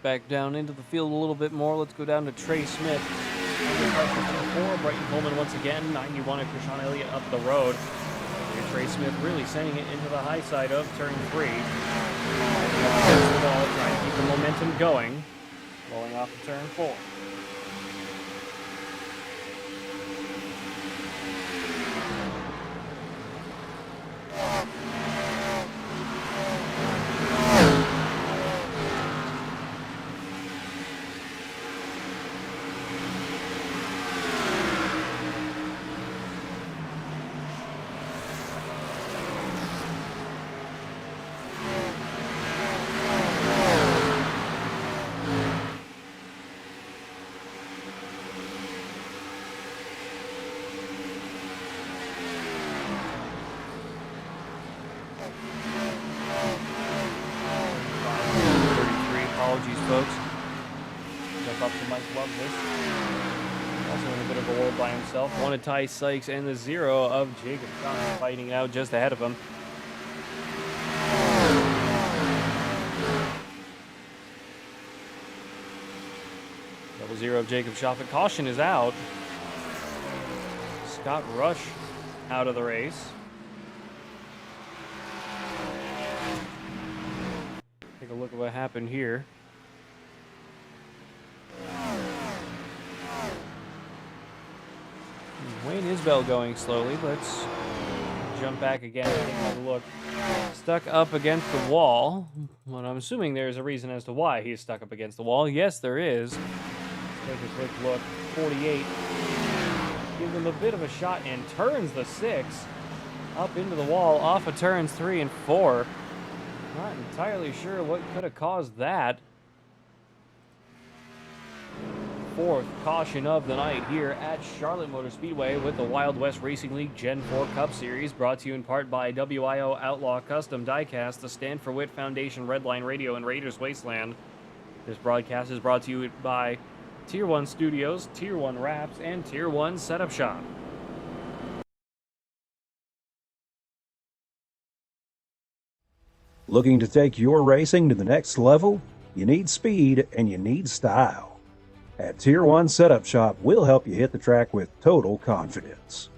[SPEAKER 6] back down into the field a little bit more. Let's go down to Trey Smith. Under 4, Brighton Coleman once again. 91 of Krishan Elliott up the road. Here, Trey Smith really sending it into the high side of turn 3. The ball, trying to keep the momentum going. Rolling off of turn 4. Apologies, folks. Jump up to Mike Loveless. Also in a bit of a world by himself. One of Ty Sykes and the 0 of Jacob Johnson fighting out just ahead of him. Double 0 of Jacob Shoffett. Caution is out. Scott Rush out of the race. Take a look at what happened here. Wayne Isbell going slowly. Let's jump back again and take another look. Stuck up against the wall. Well, I'm assuming there's a reason as to why he's stuck up against the wall. Yes, there is. Take a quick look. 48. Gives him a bit of a shot and turns the 6 up into the wall off of turns 3 and 4. Not entirely sure what could have caused that. 4th caution of the night here at Charlotte Motor Speedway with the Wild West Racing League Gen 4 Cup Series, brought to you in part by WIO Outlaw Custom Diecast, the Stand for Wit Foundation, Redline Radio, and Raiders Wasteland. This broadcast is brought to you by Tier 1 Studios, Tier 1 Wraps, and Tier 1 Setup Shop.
[SPEAKER 2] Looking to take your racing to the next level? You need speed and you need style. At Tier 1 Setup Shop, we'll help you hit the track with total confidence.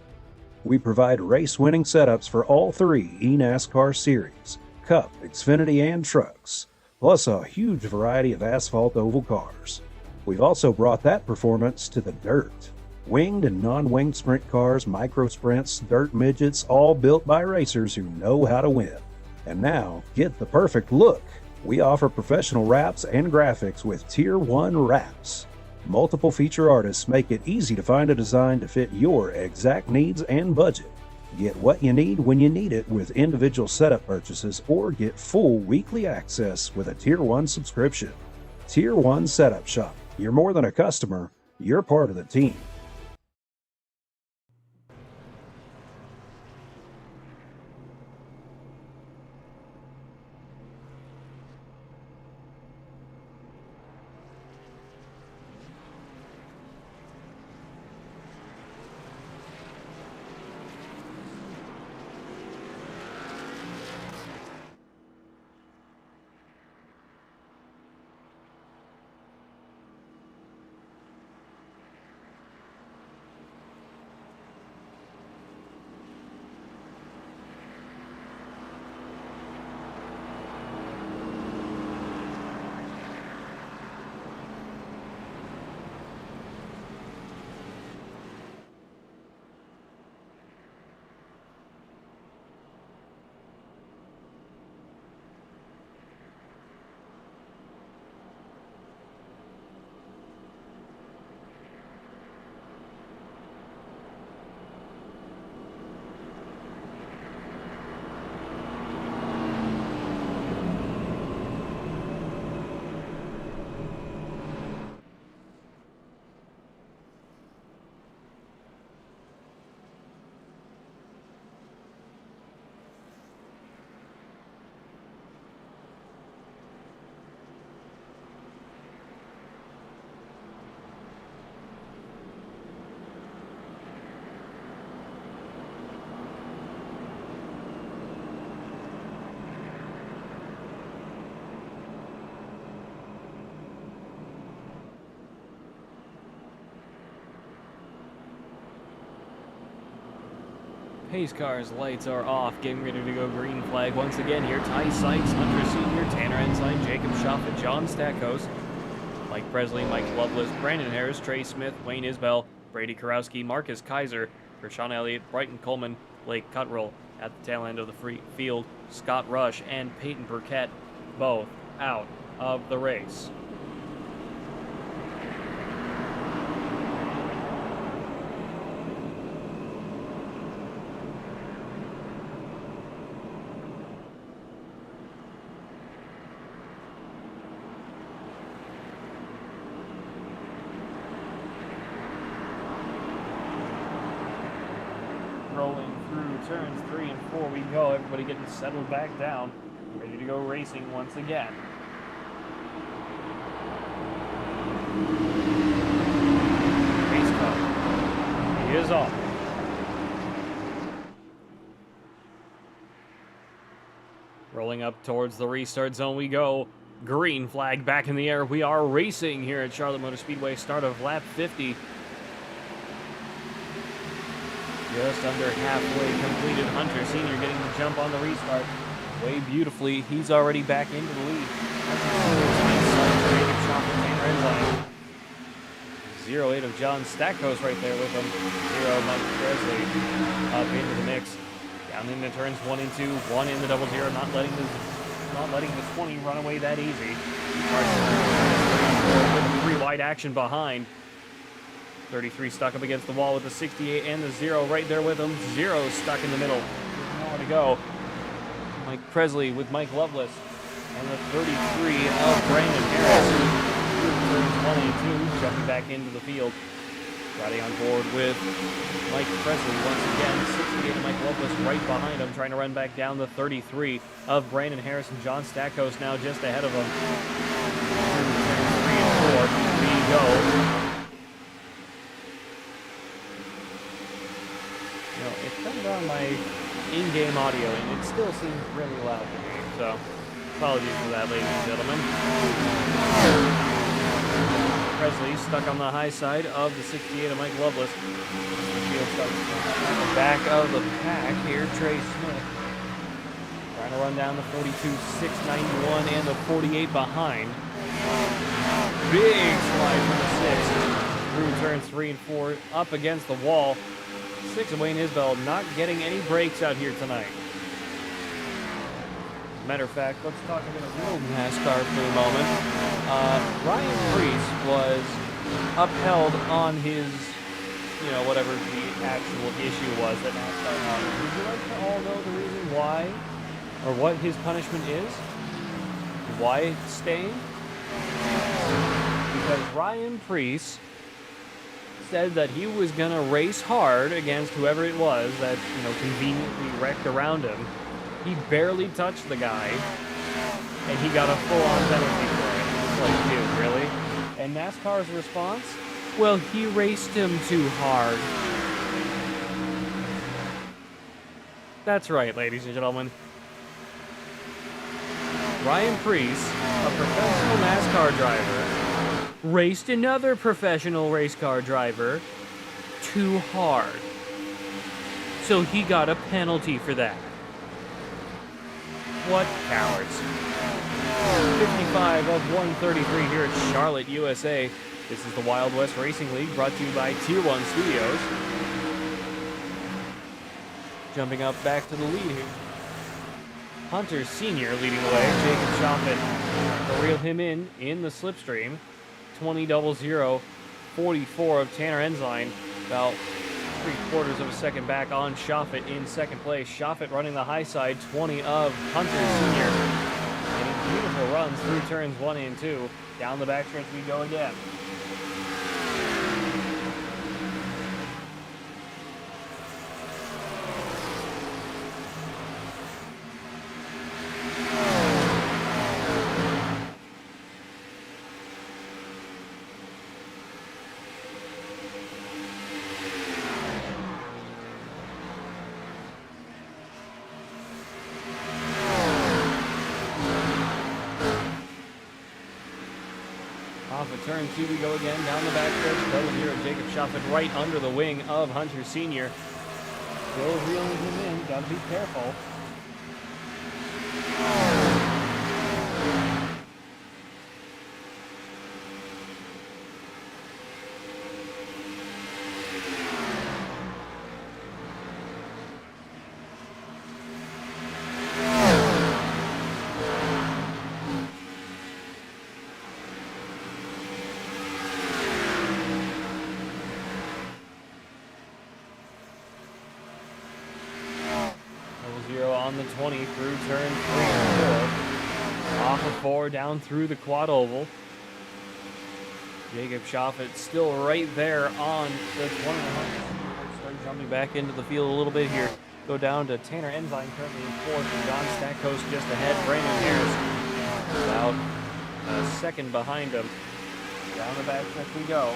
[SPEAKER 2] We provide race-winning setups for all 3 eNASCAR series, Cup, Xfinity, and trucks, plus a huge variety of asphalt oval cars. We've also brought that performance to the dirt. Winged and non-winged sprint cars, micro sprints, dirt midgets, all built by racers who know how to win. And now, get the perfect look. We offer professional wraps and graphics with Tier 1 Wraps. Multiple feature artists make it easy to find a design to fit your exact needs and budget. Get what you need when you need it with individual setup purchases, or get full weekly access with a Tier 1 subscription. Tier 1 Setup Shop. You're more than a customer, you're part of the team.
[SPEAKER 6] Pace car's lights are off, getting ready to go green flag once again here. Ty Sykes, Hunter Senior, Tanner Ensign, Jacob Shoffett, John Stackos, Mike Presley, Mike Loveless, Brandon Harris, Trey Smith, Wayne Isbell, Brady Karowski, Marcus Kaiser, Rashawn Elliott, Brighton Coleman, Blake Cuttrell at the tail end of the free field, Scott Rush and Peyton Burkett both out of the race. Rolling through turns 3 and 4 we go. Everybody getting settled back down, ready to go racing once again. Race car. He is off. Rolling up towards the restart zone we go. Green flag back in the air. We are racing here at Charlotte Motor Speedway. Start of lap 50. Just under halfway completed. Hunter Senior getting the jump on the restart. Way beautifully. He's already back into the lead. 0-8 of John Stackos right there with him. 0 Mike Presley up into the mix. Down into turns 1 and 2. 1 in the double zero. Not letting the 20 run away that easy. With a 3 wide action behind. 33 stuck up against the wall with the 68 and the 0 right there with him. 0 stuck in the middle. Nowhere to go. Mike Presley with Mike Loveless. And the 33 of Brandon Harris. Turns 1 and 2, jumping back into the field. Riding on board with Mike Presley once again. 68 of Mike Loveless right behind him, trying to run back down the 33 of Brandon Harris and John Stackos now just ahead of him. Turns 3 and 4. We go. It turned on my in-game audio, and it still seems really loud to me, so apologies for that, ladies and gentlemen. Presley stuck on the high side of the 68 of Mike Loveless. At the back of the pack here, Trey Smith trying to run down the 42, 691, and the 48 behind. Big slide from the 6 through turns 3 and 4, up against the wall. 6 of Wayne Isbell not getting any breaks out here tonight. Matter of fact, let's talk about a real NASCAR for a moment. Ryan Preece was upheld on his, whatever the actual issue was that NASCAR had. Would you like to all know the reason why, or what his punishment is? Why it's staying? Because Ryan Preece said that he was going to race hard against whoever it was that, conveniently wrecked around him. He barely touched the guy, and he got a full-on penalty for it. Like, dude, really? And NASCAR's response? Well, he raced him too hard. That's right, ladies and gentlemen. Ryan Preece, a professional NASCAR driver, raced another professional race car driver too hard. So he got a penalty for that. What cowards. 55 of 133 here at Charlotte, USA. This is the Wild West Racing League, brought to you by Tier 1 Studios. Jumping up back to the lead here. Hunter Senior leading the way. Jacob Shoffett to reel him in the slipstream. 20-0, 44 of Tanner Ensign, about 3/4 of a second back on Shoffett in second place. Shoffett running the high side, 20 of Hunter Senior. Getting beautiful runs through turns 1 and 2. Down the backstretch we go again. Off of turn 2 we go again, down the backstretch. Double zero, Jacob Shoffett right under the wing of Hunter Senior. Still reeling him in. Gotta be careful. On the 20 through turn 3 and 4. Off of 4 down through the quad oval. Jacob Schaffet still right there on the 20. Start jumping back into the field a little bit here. Go down to Tanner Ensign currently in 4th. John Stackhouse just ahead. Brandon Harris about a second behind him. Down the back stretch we go.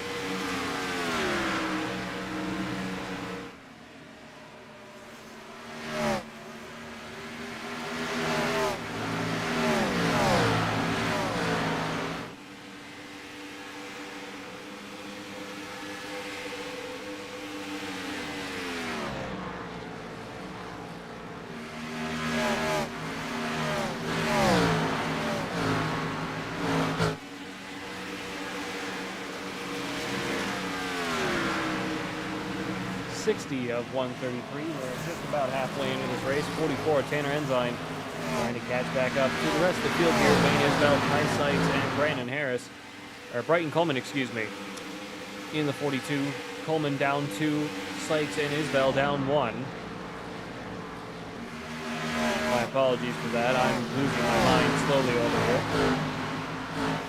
[SPEAKER 6] Of 133. We're just about halfway into this race. 44, Tanner Ensign trying to catch back up to the rest of the field here. Wayne Isbell, Ty Sykes, and Brandon Harris. Or Brighton Coleman, excuse me. In the 42. Coleman down 2. Sykes and Isbell down 1. My apologies for that. I'm losing my mind slowly over here.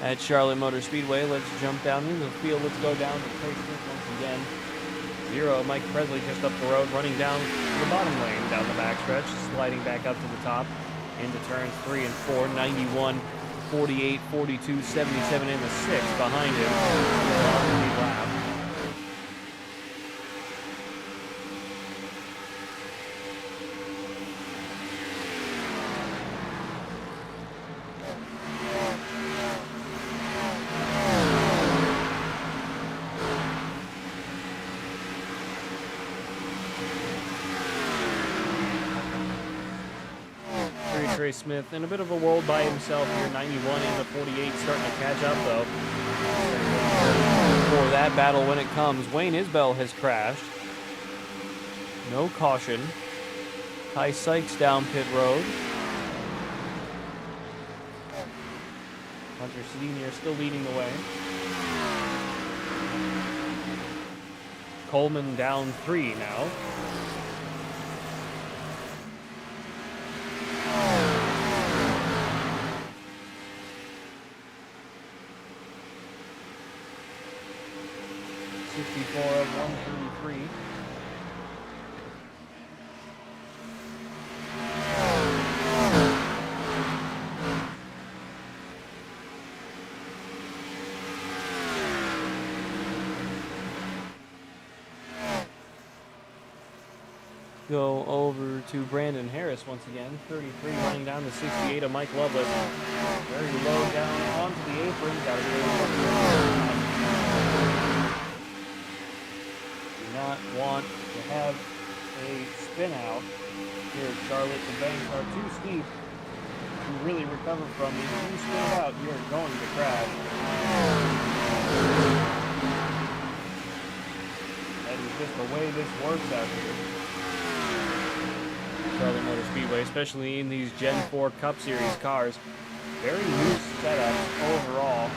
[SPEAKER 6] At Charlotte Motor Speedway, let's jump down into the field. Let's go down to Trace Smith once again. 0, Mike Presley just up the road, running down the bottom lane, down the backstretch, sliding back up to the top, into turns 3 and 4, 91, 48, 42, 77 in the 6th behind him. On the lead lap. Trey Smith in a bit of a world by himself here. 91 in the 48, starting to catch up though. For that battle when it comes, Wayne Isbell has crashed. No caution. Ty Sykes down pit road. Hunter Senior still leading the way. Coleman down 3 now. Of 133. Go over to Brandon Harris once again. 33 running down the 68 of Mike Lovelace. Very low down onto the apron. Gotta get not want to have a spin out here at Charlotte. The banks are too steep to really recover from. If you spin it out, you're going to crash. That is just the way this works out here. Charlotte Motor Speedway, especially in these Gen 4 Cup Series cars. Very loose setups overall.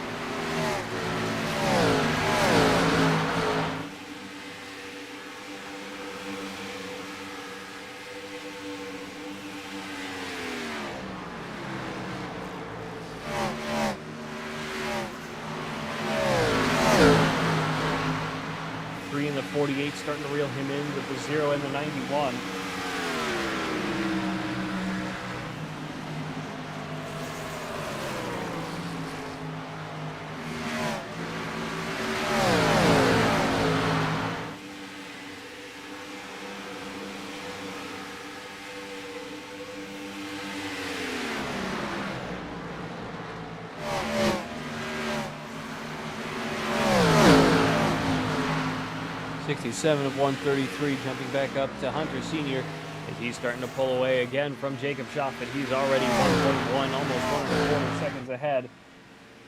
[SPEAKER 6] 48 starting to reel him in with the 0 and the 91. 67 of 133, jumping back up to Hunter Sr. as he's starting to pull away again from Jacob Shoffett. He's already 1.1, almost 1.4 seconds ahead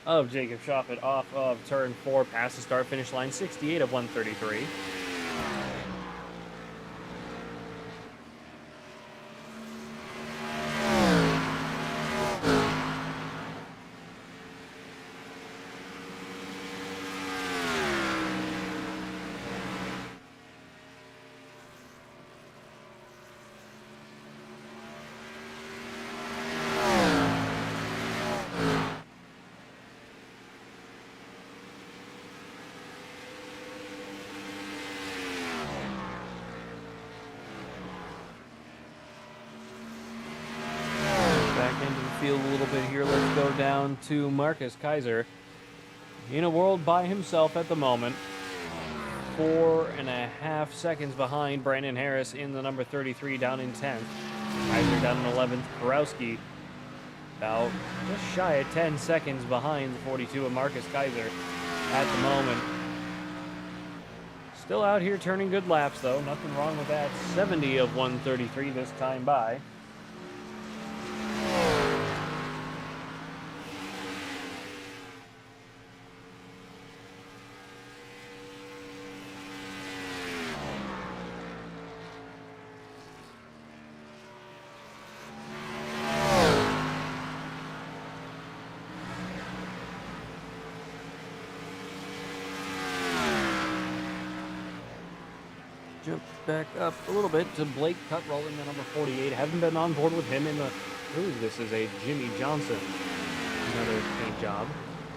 [SPEAKER 6] of Jacob Shoffett off of turn 4 past the start-finish line, 68 of 133. Field a little bit here. Let's go down to Marcus Kaiser in a world by himself at the moment. 4.5 seconds behind Brandon Harris in the number 33, down in 10th. Kaiser down in 11th. Karowski about just shy of 10 seconds behind the 42 of Marcus Kaiser at the moment. Still out here turning good laps though. Nothing wrong with that. 70 of 133 this time by. Jump back up a little bit to Blake Cutroll in the number 48. Haven't been on board with him in the... Ooh, this is a Jimmy Johnson. Another paint job.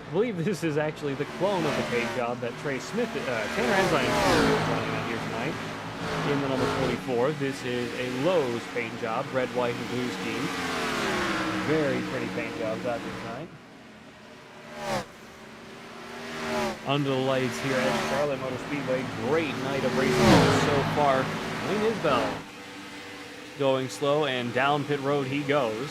[SPEAKER 6] I believe this is actually the clone of the paint job that Trey Smith, Tanner Ensign is running out here tonight. In the number 44, this is a Lowe's paint job, red, white, and blue scheme. Very pretty paint jobs out here tonight. Under the lights here at Charlotte Motor Speedway. Great night of racing so far. Wayne Isbell going slow, and down pit road he goes.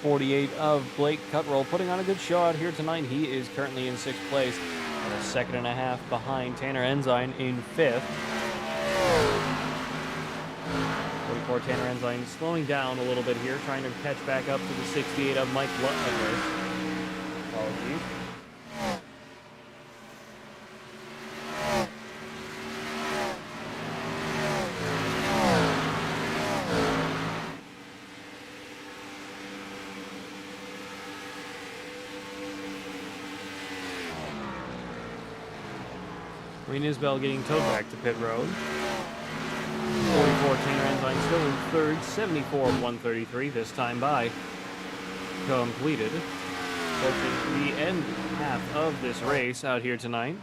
[SPEAKER 6] .48 of Blake Cutroll putting on a good show out here tonight. He is currently in 6th place and a 2.5 behind Tanner Ensign in 5th. 44 Tanner Ensign slowing down a little bit here, trying to catch back up to the 68 of Mike Lutler. Apologies. Wayne Isbell getting towed back to pit road. 44 Tanner Ensign still in 3rd, 74 of 133 this time by. Completed. Approaching the end half of this race out here tonight.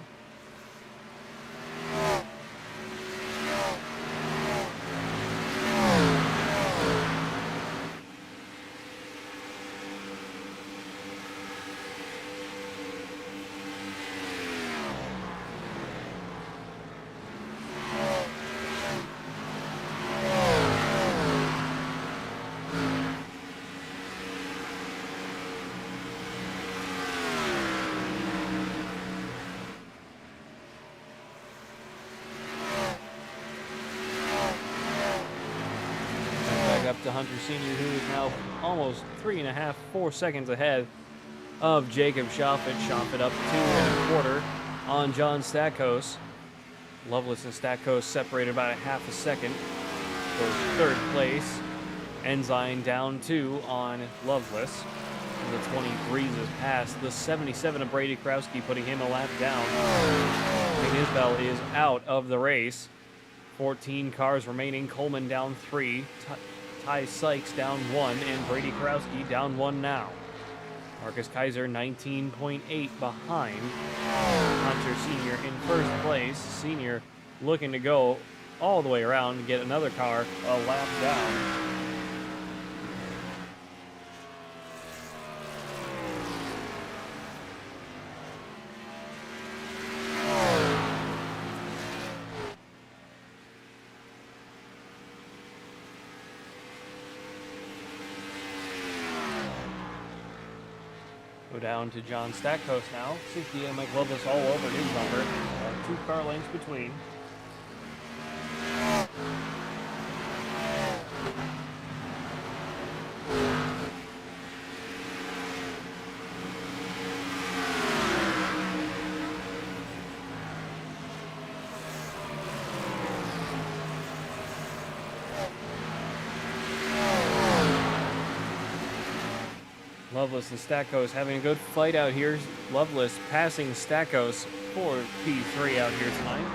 [SPEAKER 6] Up to Hunter Sr., who is now almost 3.5, 4 seconds ahead of Jacob Shoffett. Shoffett up 2.25 on John Stackos. Lovelace and Stackos separated about a half a second for 3rd place. Ensign down 2 on Lovelace. The 23s is past the 77 of Brady Krowski, putting him a lap down. Wayne Isbell is out of the race. 14 cars remaining. Coleman down 3. Ty Sykes down 1, and Brady Karowski down 1 now. Marcus Kaiser 19.8 behind Hunter Sr. in 1st place. Sr. looking to go all the way around and get another car a lap down. Go down to John Stackhouse now. 68 Mike Loveless all over his number. 2 car lengths between. Loveless and Stackhouse having a good fight out here. Loveless passing Stackhouse for P3 out here tonight.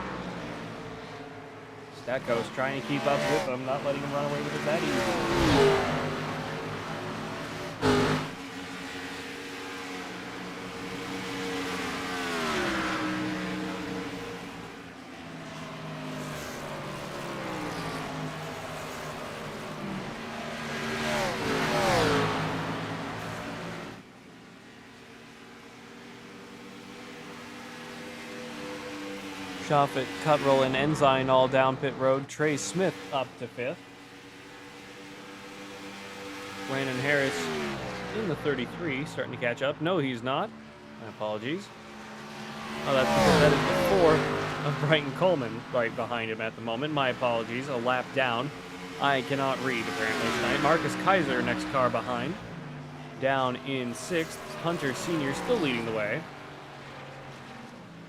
[SPEAKER 6] Stackhouse trying to keep up with him, not letting him run away with it that easily. Shoffett, Cuttrell, and Ensign all down pit road. Trey Smith up to 5th. Brandon Harris in the 33, starting to catch up. No, he's not. My apologies. Oh, that's because that is the 4 of Brighton Coleman right behind him at the moment. My apologies. A lap down. I cannot read apparently tonight. Marcus Kaiser, next car behind. Down in 6th. Hunter Sr. still leading the way.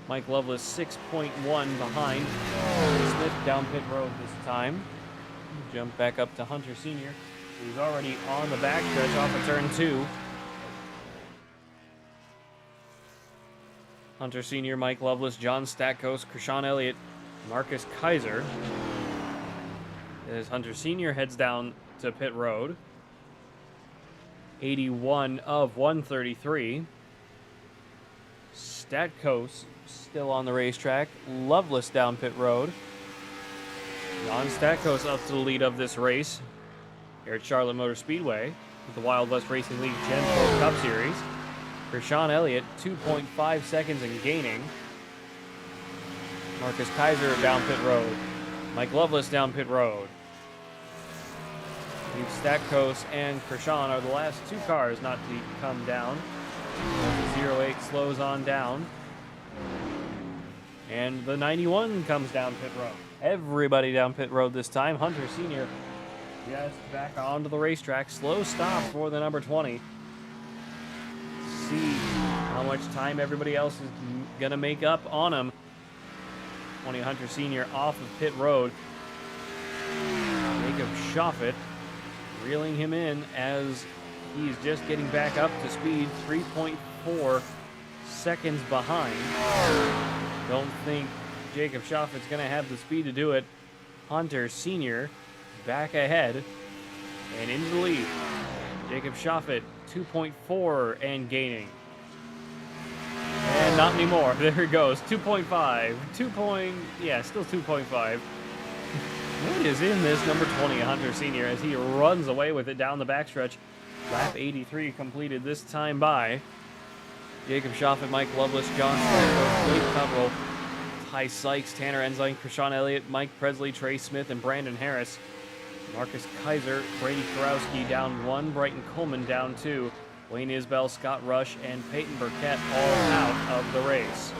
[SPEAKER 6] Mike Loveless 6.1 behind. Smith down pit road this time. Jump back up to Hunter Sr., who's already on the backstretch off of turn 2. Hunter Sr., Mike Loveless, John Stackhouse, Krishan Elliott, Marcus Kaiser. As Hunter Sr. heads down to pit road. 81 of 133. Stackhouse still on the racetrack. Loveless down pit road. John Stackhouse up to the lead of this race here at Charlotte Motor Speedway with the Wild West Racing League Gen 4 Cup Series. Krishan Elliott 2.5 seconds in gaining. Marcus Kaiser down pit road. Mike Loveless down pit road. Stackhouse and Krishan are the last 2 cars not to come down. 08 slows on down. And the 91 comes down pit road. Everybody down pit road this time. Hunter Sr. just back onto the racetrack. Slow stop for the number 20. See how much time everybody else is going to make up on him. 20 Hunter Sr. off of pit road. Jacob Shoffett reeling him in as he's just getting back up to speed. 3.4 seconds behind. Don't think Jacob Shoffett's going to have the speed to do it. Hunter Sr. back ahead and into the lead. Jacob Shoffett 2.4 and gaining. And not anymore. There it goes. 2.5. Still 2.5. What is in this number 20 Hunter Sr. as he runs away with it down the backstretch. Lap 83 completed this time by Jacob Shoffett, Mike Loveless, John Stackhouse, Blake Cuttrell, Ty Sykes, Tanner Ensign, Krishan Elliott, Mike Presley, Trey Smith, and Brandon Harris. Marcus Kaiser, Brady Karowski down 1, Brighton Coleman down 2, Wayne Isbell, Scott Rush, and Peyton Burkett all out of the race.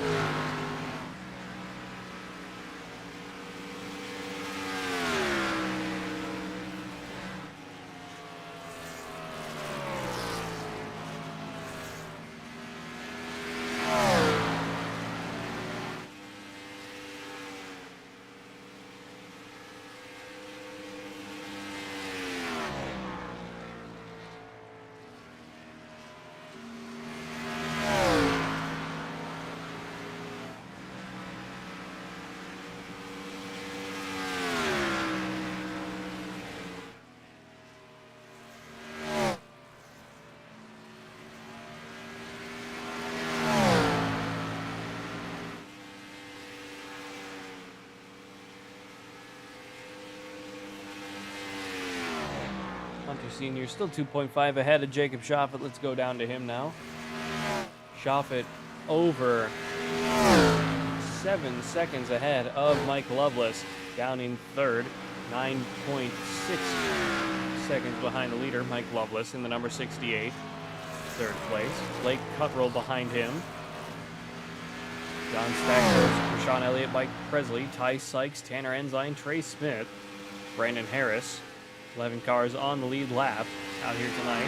[SPEAKER 6] Hunter Sr. still 2.5 ahead of Jacob Shoffett. Let's go down to him now. Shoffett over 7 seconds ahead of Mike Loveless, down in third, 9.6 seconds behind the leader, Mike Loveless, in the number 68, third place. Blake Cuttrell behind him. John Stackhouse, Rashawn Elliott, Mike Presley, Ty Sykes, Tanner Ensign, Trey Smith, Brandon Harris. 11 cars on the lead lap out here tonight.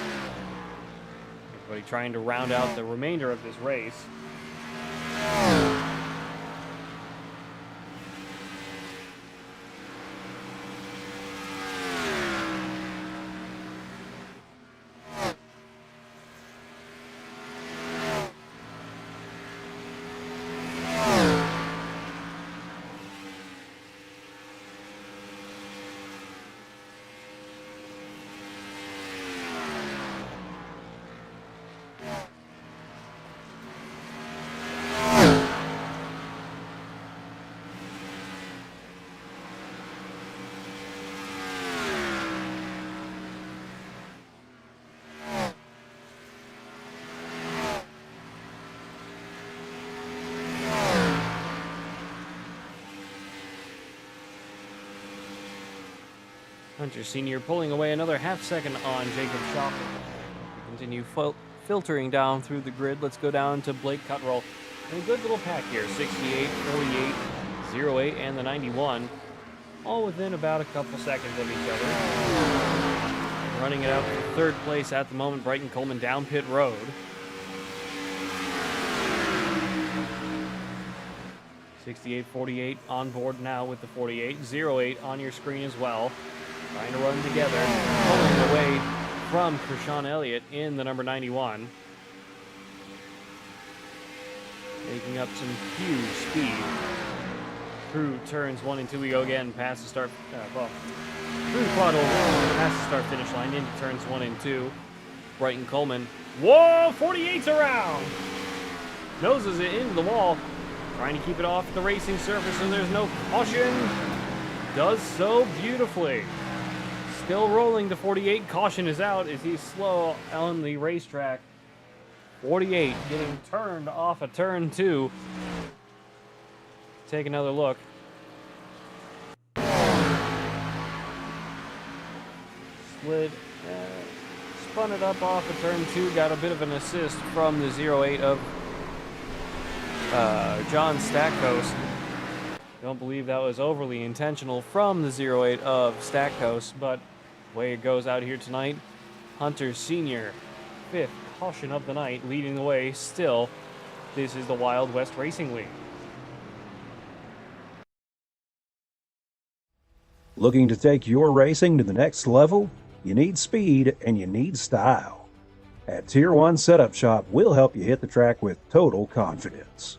[SPEAKER 6] Everybody trying to round out the remainder of this race. Hunter Sr. pulling away another half second on Jacob Shoffett. Continue filtering down through the grid. Let's go down to Blake Cuttrell. And a good little pack here, 68, 48, 08, and the 91. All within about a couple seconds of each other. Running it out for third place at the moment, Brighton Coleman down pit road. .68, 48 on board now with the 48. 08 on your screen as well. Trying to run together, pulling away from Krishan Elliott in the number 91. Making up some huge speed. Through turns 1 and 2 we go again, past the start, through the quad oval, past the start finish line, into turns 1 and 2. Brighton Coleman, whoa, 48's around! Noses it into the wall, trying to keep it off the racing surface so there's no caution. Does so beautifully. Still rolling to 48. Caution is out as he's slow on the racetrack. 48 getting turned off of turn 2. Take another look. Slid, spun it up off of turn 2. Got a bit of an assist from the 08 of John Stackhouse. Don't believe that was overly intentional from the 08 of Stackhouse, but way it goes out here tonight. Hunter Sr., 5th caution of the night, leading the way still. This is the Wild West Racing League.
[SPEAKER 2] Looking to take your racing to the next level? You need speed and you need style. At Tier 1 Setup Shop, we'll help you hit the track with total confidence.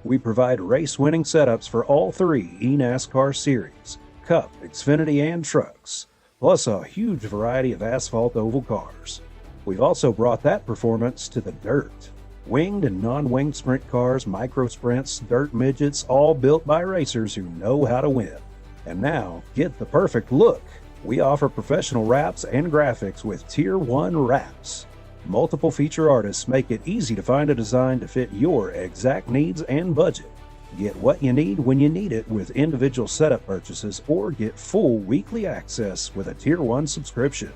[SPEAKER 2] We provide race-winning setups for all 3 eNASCAR series, Cup, Xfinity, and trucks, plus a huge variety of asphalt oval cars. We've also brought that performance to the dirt. Winged and non-winged sprint cars, micro sprints, dirt midgets, all built by racers who know how to win. And now, get the perfect look. We offer professional wraps and graphics with Tier 1 wraps. Multiple feature artists make it easy to find a design to fit your exact needs and budget. Get what you need when you need it with individual setup purchases, or get full weekly access with a Tier 1 subscription.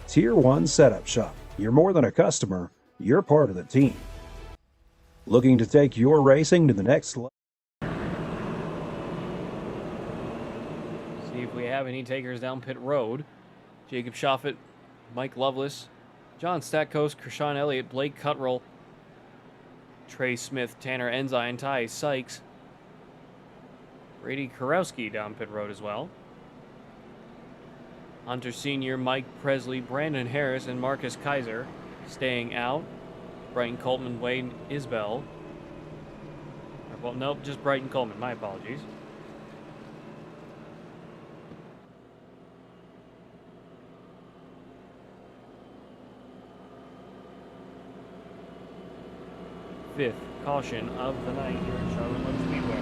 [SPEAKER 2] Tier 1 Setup Shop. You're more than a customer, you're part of the team. Looking to take your racing to the next level?
[SPEAKER 6] See if we have any takers down pit road. Jacob Shoffett, Mike Loveless, John Stackhouse, Krishan Elliott, Blake Cuttrell, Trey Smith, Tanner Ensign, Ty Sykes, Brady Kurowski down pit road as well. Hunter Sr., Mike Presley, Brandon Harris, and Marcus Kaiser staying out. Brighton Coleman, Wade Isbell. Well, nope, just Brighton Coleman. My apologies. Fifth caution of the night here at Charlotte Motor Speedway.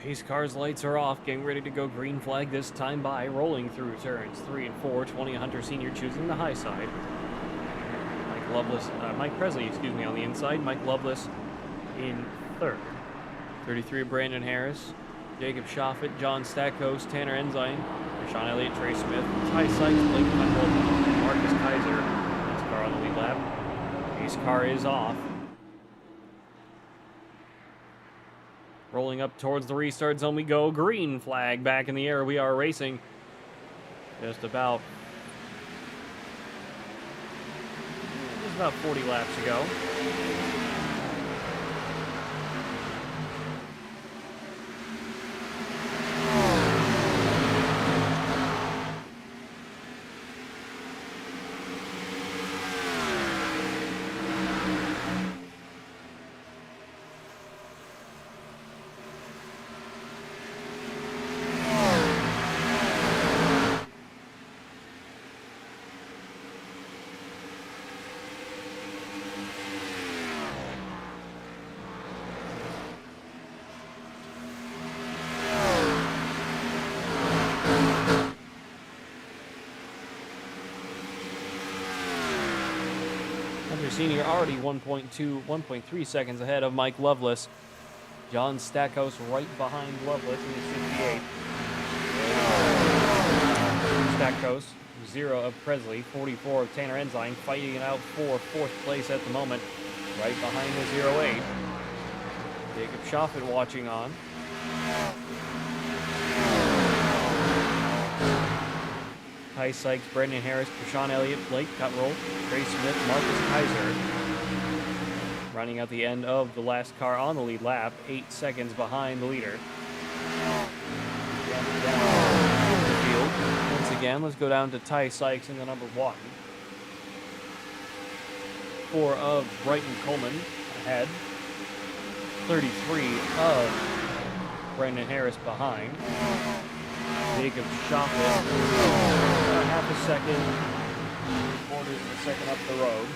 [SPEAKER 6] Pace car's lights are off, getting ready to go green flag this time by, rolling through turns 3 and 4. 20 Hunter Sr. choosing the high side. Mike Presley, on the inside. Mike Loveless in third. 33 Brandon Harris, Jacob Schaffet, John Stackos, Tanner Enzyme, Sean Elliott, Trey Smith, Ty Sykes, Blake Cunwell, Marcus Kaiser. Pace car on the lead lap. Pace car is off. Rolling up towards the restart zone we go. Green flag back in the air. We are racing just about 40 laps to go. Senior already 1.3 seconds ahead of Mike Loveless. John Stackhouse right behind Loveless in the 68. Stackhouse, 0 of Presley, 44 of Tanner Enzyme, fighting it out for 4th place at the moment, right behind the 08. Jacob Schaffet watching on. Ty Sykes, Brendan Harris, Sean Elliott, Blake Cutroll, Trey Smith, Marcus Kaiser. Running out the end of the last car on the lead lap, 8 seconds behind the leader. Down the field. Once again, let's go down to Ty Sykes in the number 1. 4 of Brighton Coleman ahead. 33 of Brendan Harris behind. Jacob Schaffet, about half a second, 3/4 of a second up the road.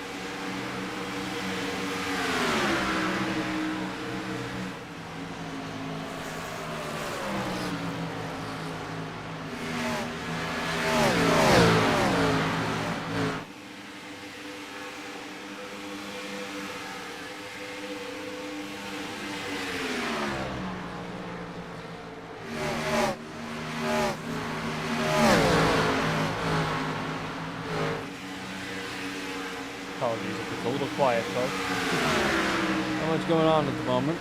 [SPEAKER 6] Apologies if it's a little quiet, folks. Not much going on at the moment.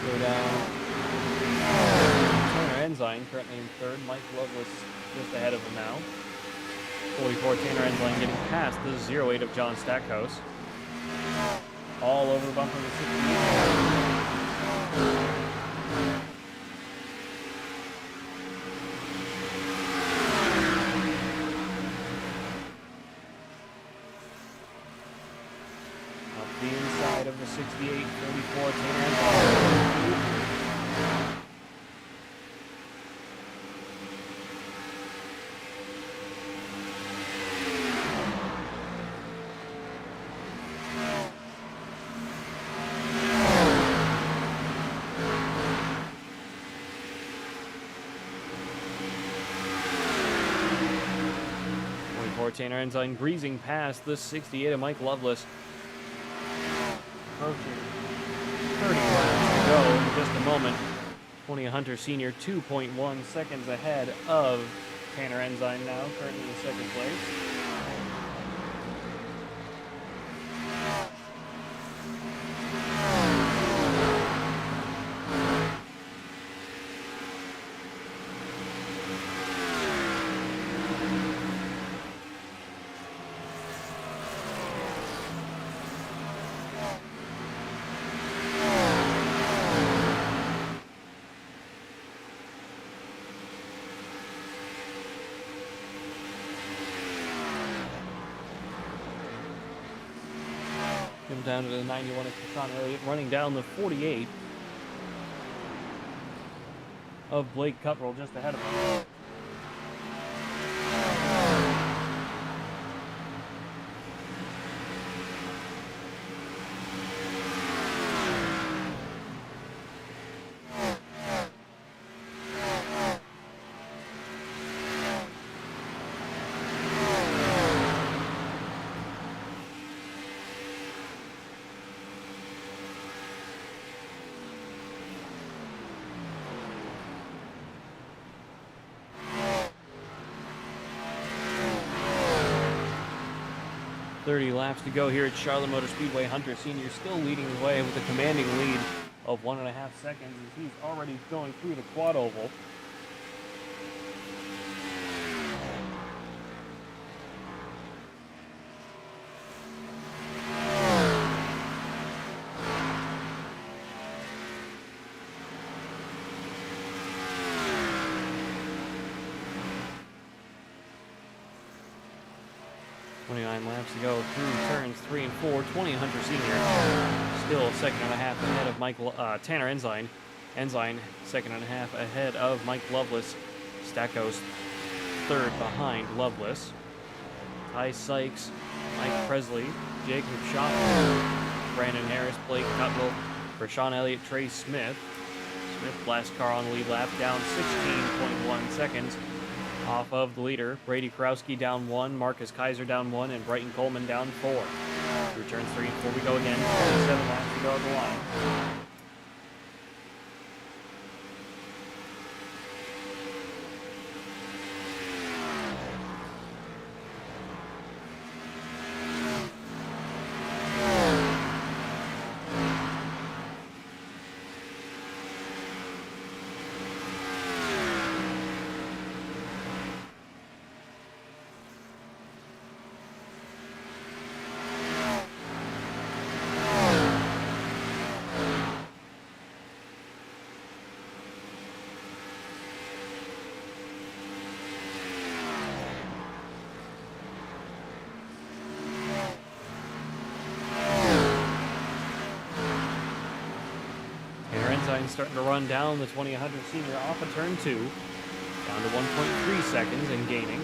[SPEAKER 6] Go down. Tanner Enzyme currently in 3rd. Mike Loveless just ahead of him now. 44 Tanner Enzyme getting past the 08 of John Stackhouse. All over the bump of the 68. The inside of the 68, 44, Tanner Enzyme. 44 Tanner Enzyme breezing past the 68 of Mike Loveless. Approaching 30 laps to go in just a moment. 20 Hunter Sr. 2.1 seconds ahead of Tanner Enzyme now, currently in 2nd place. Come down to the 91 of Sean Elliott, running down the 48 of Blake Cutroll just ahead of him. 30 laps to go here at Charlotte Motor Speedway. Hunter Sr. still leading the way with a commanding lead of 1.5 seconds as he's already going through the quad oval. Laps to go through turns 3 and 4. 20 Hunter Sr. still second and a half ahead of Tanner Ensign. Ensign second and a half ahead of Mike Loveless. Stackos third behind Loveless. Ty Sykes, Mike Presley, Jacob Schopper, Brandon Harris, Blake Cutwell, Rashawn Elliott, Trey Smith. Smith last car on the lead lap, down 16.1 seconds. Off of the leader, Brady Krowski down 1, Marcus Kaiser down 1, and Brighton Coleman down 4. Through turns 3 and 4 we go again. 27 laps to go at the line. Starting to run down the 20 Hunter Sr. off of turn 2, down to 1.3 seconds and gaining.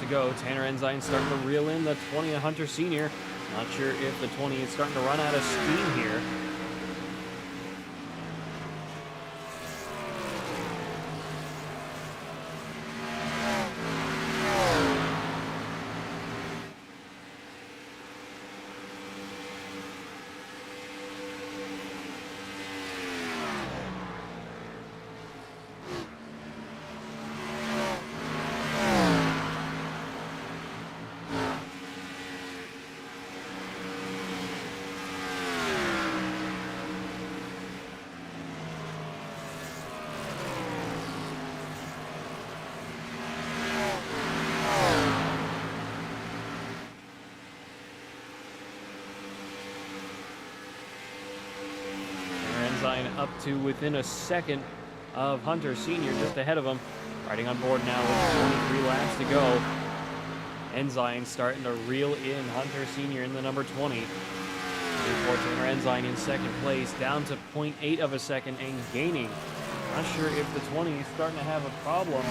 [SPEAKER 6] Go. Tanner Ensign starting to reel in the 20 Hunter Sr. Not sure if the 20 is starting to run out of steam here. Up to within a second of Hunter Sr. just ahead of him. Riding on board now with 23 laps to go. Ensign starting to reel in Hunter Sr. in the number 20. Tanner Ensign in second place, down to 0.8 of a second and gaining. Not sure if the 20 is starting to have a problem.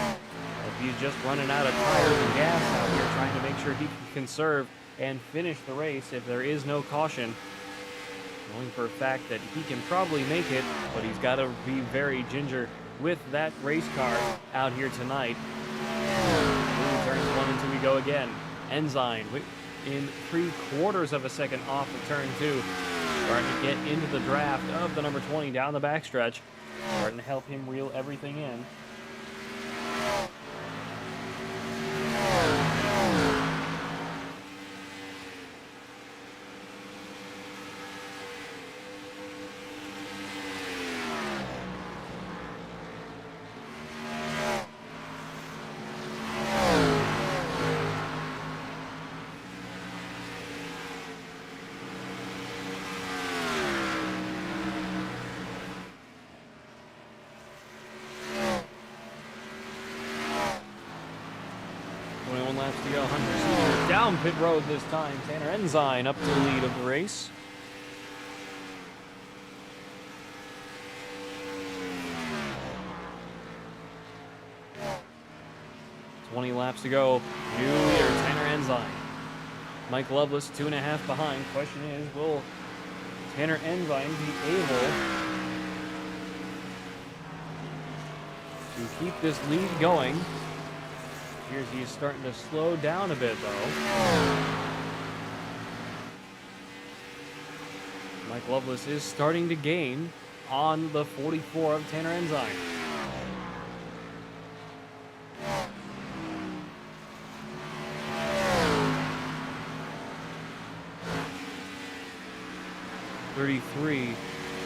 [SPEAKER 6] If he's just running out of tires and gas out here, trying to make sure he can conserve and finish the race if there is no caution. Knowing for a fact that he can probably make it, but he's got to be very ginger with that race car out here tonight. Turns 1 and 2 we go again. Ensign in 3/4 of a second off of turn 2. Starting to get into the draft of the number 20 down the backstretch. Starting to help him reel everything in. Laps to go. Hunter Sr. down pit road this time. Tanner Ensign up to the lead of the race. Laps to go. New leader, Tanner Ensign. Mike Loveless, 2.5 behind. Question is, will Tanner Ensign be able to keep this lead going. Here's he's starting to slow down a bit, though. Mike Loveless is starting to gain on the 44 of Tanner Ensign. .33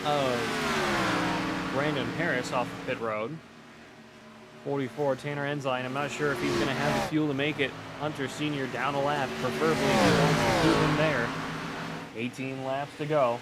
[SPEAKER 6] of Brandon Harris off of pit road. 44 Tanner Ensign. I'm not sure if he's going to have the fuel to make it. Hunter Sr. down a lap. Preferably he wants to keep him there. 18 laps to go.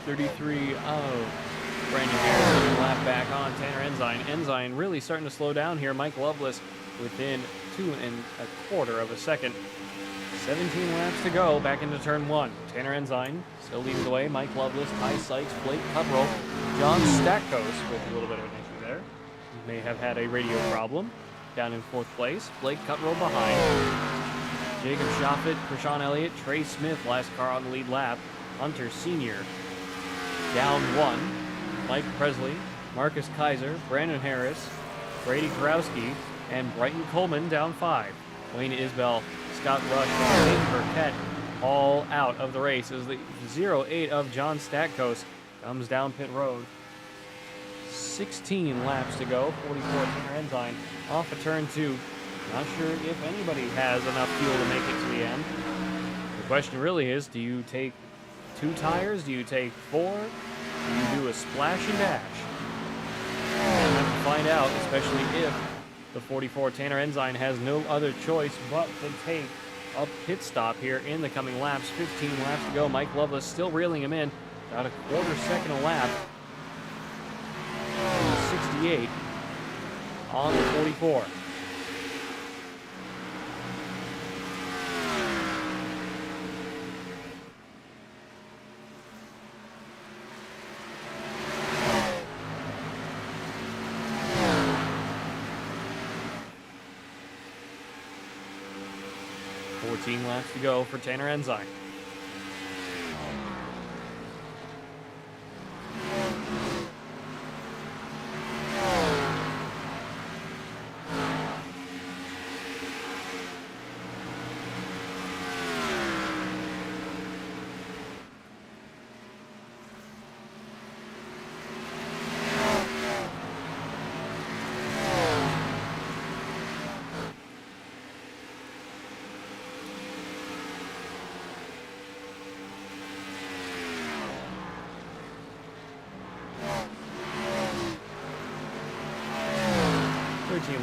[SPEAKER 6] .33 of Brandon Harris, lap back on Tanner Ensign. Ensign really starting to slow down here. Mike Loveless within 2 1/4 of a second. 17 laps to go, back into turn 1. Tanner Ensign still leading the way. Mike Loveless, Ty Sykes, Blake Cutroll, John Stackos with a little bit of an issue there. He may have had a radio problem. Down in 4th place. Blake Cutroll behind. Jacob Shoffett, Krishan Elliott, Trey Smith, last car on the lead lap. Hunter Sr. down 1. Mike Presley, Marcus Kaiser, Brandon Harris, Brady Karowski, and Brighton Coleman down 5. Wayne Isbell, Scott Rush, and Hayden Burkett all out of the race as the 08 of John Stackos comes down pit road. 16 laps to go. 44 Tanner Ensign off of turn 2. Not sure if anybody has enough fuel to make it to the end. The question really is, do you take 2 tires? Do you take 4? Do you do a splash and dash? We'll have to find out, especially if the 44 Tanner Ensign has no other choice but to take a pit stop here in the coming laps. 15 laps to go. Mike Loveless still reeling him in. About a 1/4 second a lap. 68 on the 44. Laps to go for Tanner Ensign.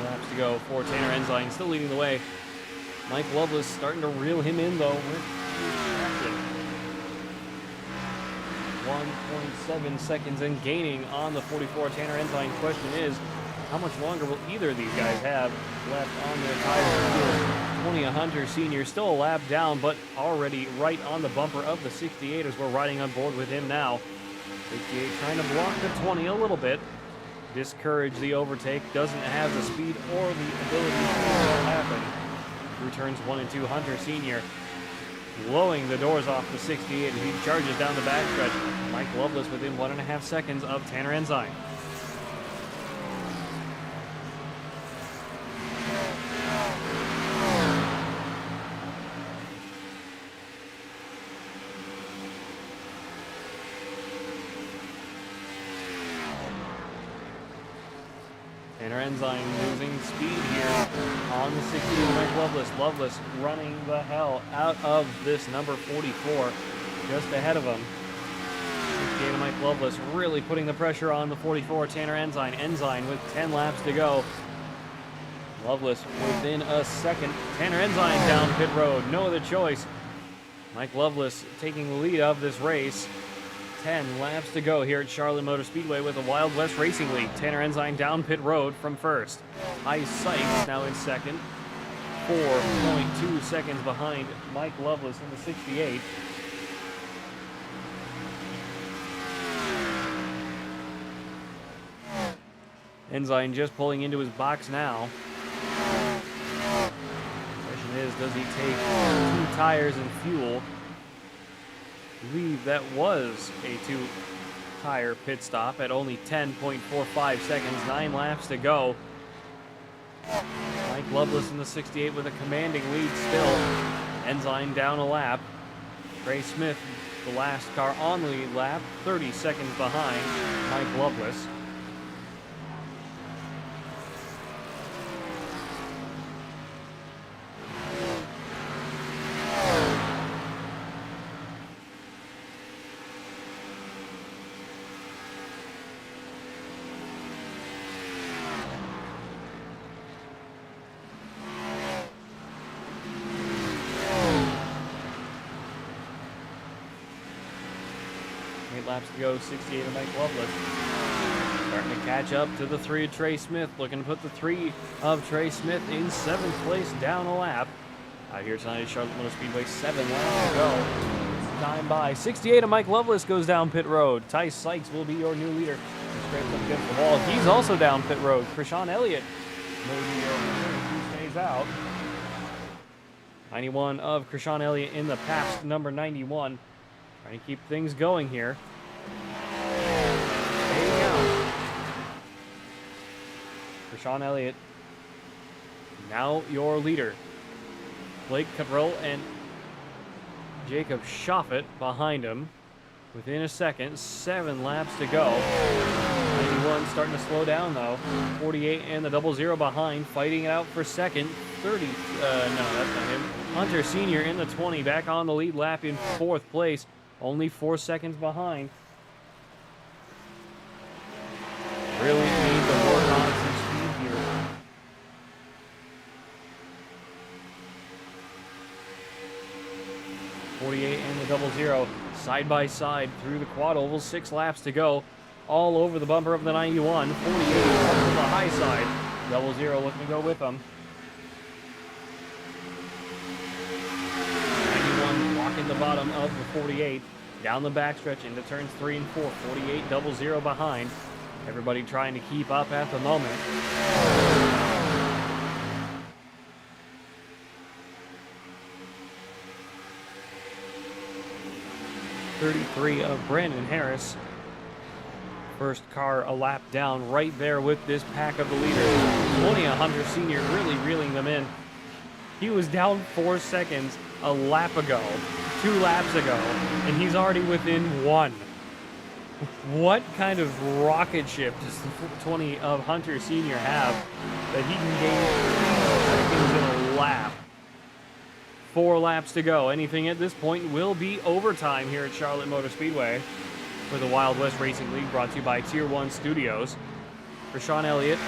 [SPEAKER 6] Laps to go for Tanner Ensign, still leading the way. Mike Loveless starting to reel him in, though, with 1.7 seconds and gaining on the 44 Tanner Ensign. Question is, how much longer will either of these guys have left on their tires? 20 Hunter Sr. still a lap down, but already right on the bumper of the 68 as we're riding on board with him now. 68 trying to block the 20 a little bit. Discourage the overtake, doesn't have the speed or the ability to make that happen. Through turns 1 and 2, Hunter Sr. blowing the doors off the 68 as he charges down the backstretch. Mike Loveless within 1.5 seconds of Tanner Ensign. Tanner Ensign losing speed here on the 68 Mike Loveless. Loveless running the hell out of this number 44, just ahead of him. 68 Mike Loveless really putting the pressure on the 44 Tanner Ensign. Ensign with 10 laps to go. Loveless within a second. Tanner Ensign down pit road, no other choice. Mike Loveless taking the lead of this race. 10 laps to go here at Charlotte Motor Speedway with the Wild West Racing League. Tanner Ensign down pit road from first. Ty Sykes now in second. 4.2 seconds behind Mike Lovelace in the 68. Ensign just pulling into his box now. Question is, does he take 2 tires and fuel? I believe that was a 2-tire pit stop at only 10.45 seconds, 9 laps to go. Mike Lovelace in the 68 with a commanding lead still. Ensign down a lap. Trey Smith, the last car on the lead lap, 30 seconds behind Mike Lovelace. Laps to go, 68 of Mike Lovelace. Starting to catch up to the 3 of Trey Smith. Looking to put the 3 of Trey Smith in 7th place down a lap. Out here tonight at Charlotte Motor Speedway, 7 laps to go. Time by. 68 of Mike Lovelace goes down pit road. Ty Sykes will be your new leader. He scrapes up against the wall. He's also down pit road. Krishawn Elliott may be your leader. He stays out. 91 of Krishawn Elliott in the past number 91. Trying to keep things going here. Staying out. Krishawn Elliott, now your leader. Blake Cabral and Jacob Shoffett behind him. Within a second, 7 laps to go. 91 starting to slow down though. 48 and the 00 behind, fighting it out for second. 30, no, that's not him. Hunter Sr. in the 20, back on the lead lap in 4th place. Only 4 seconds behind. Really need to work on some speed here. .48 and the 00 side by side through the quad oval. 6 laps to go. All over the bumper of the 91. 48 on the high side. 00 looking to go with them. 91 walking the bottom of the 48. Down the backstretch into turns 3 and 4. 48 00 behind. Everybody trying to keep up at the moment. 33 of Brandon Harris. First car a lap down right there with this pack of the leaders. 20 of Hunter Sr. really reeling them in. He was down 4 seconds a lap ago, 2 laps ago, and he's already within 1. What kind of rocket ship does the 20 of Hunter Sr. have that he can gain 3 seconds in a lap? 4 laps to go. Anything at this point will be overtime here at Charlotte Motor Speedway for the Wild West Racing League, brought to you by Tier 1 Studios. Krishawn Elliott,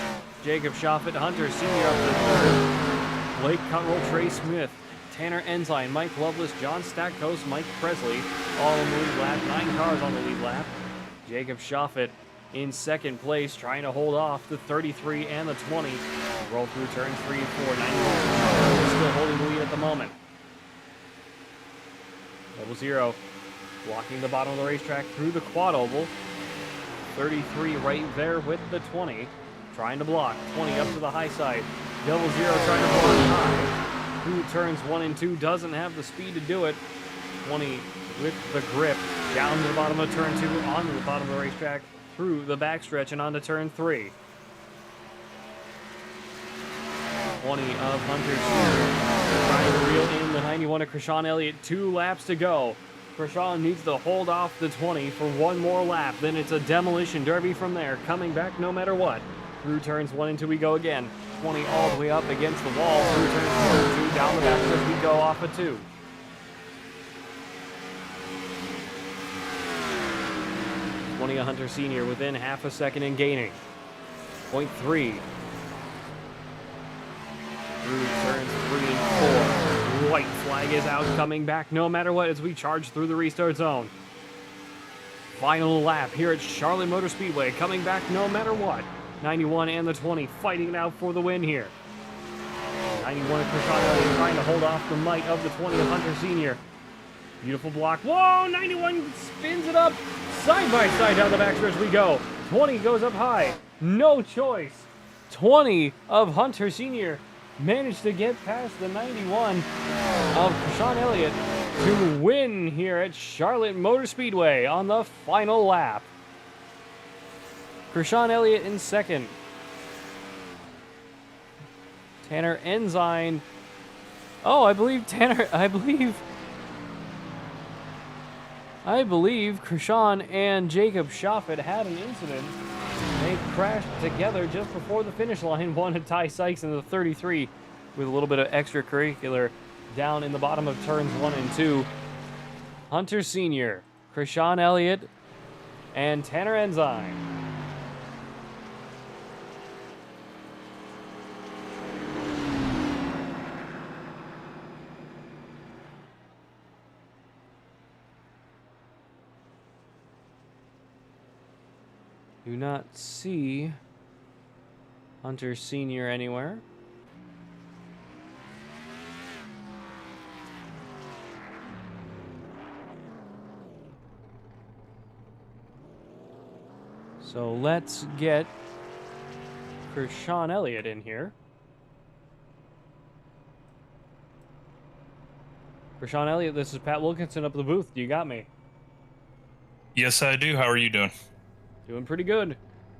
[SPEAKER 6] Jacob Shoffett, Hunter Sr. up to 3rd. Blake Cuttrell, Trey Smith, Tanner Ensign, Mike Lovelace, John Stackhouse, Mike Presley, all in the lead lap. 9 cars on the lead lap. Jacob Shoffett in 2nd place, trying to hold off the 33 and the 20. Roll through turns 3 and 4. 91 still holding the lead at the moment. 00 walking the bottom of the racetrack through the quad oval. 33 right there with the 20. Trying to block. 20 up to the high side. 00 trying to block high. Through turns 1 and 2. Doesn't have the speed to do it. 20 with the grip. Down to the bottom of turn 2. Onto the bottom of the racetrack. Through the backstretch and onto turn 3. 20 of Hunter Sr. trying to reel in the 91 of Krishawn Elliott. 2 laps to go. Krishawn needs to hold off the 20 for 1 more lap. Then it's a demolition derby from there. Coming back no matter what. Through turns 1 and 2 we go again. 20 all the way up against the wall. Through turns 1 and 2. Down the backstretch we go off a 2. A Hunter Sr. within half a second and gaining. 0.3. Through turns 3 and 4. White flag is out, coming back no matter what as we charge through the restart zone. Final lap here at Charlotte Motor Speedway, coming back no matter what. 91 and the 20 fighting it out for the win here. 91 of Krishan Elliott trying to hold off the might of the 20 of Hunter Sr. Beautiful block. Whoa, 91 spins it up. Side by side down the backstretch we go. 20 goes up high. No choice. 20 of Hunter Sr. managed to get past the 91 of Krishan Elliott to win here at Charlotte Motor Speedway on the final lap. Krishan Elliott in second. Tanner Ensign. Oh, I believe Krishan and Jacob Schaffet had an incident. They crashed together just before the finish line. One to Ty Sykes in the 33 with a little bit of extracurricular down in the bottom of turns 1 and 2. Hunter Sr., Krishan Elliott, and Tanner Ensign. Do not see Hunter Sr. anywhere. So let's get Krishan Elliott in here. Krishan Elliott, this is Pat Wilkinson up at the booth. You got me?
[SPEAKER 7] Yes, I do. How are you doing?
[SPEAKER 6] Doing pretty good.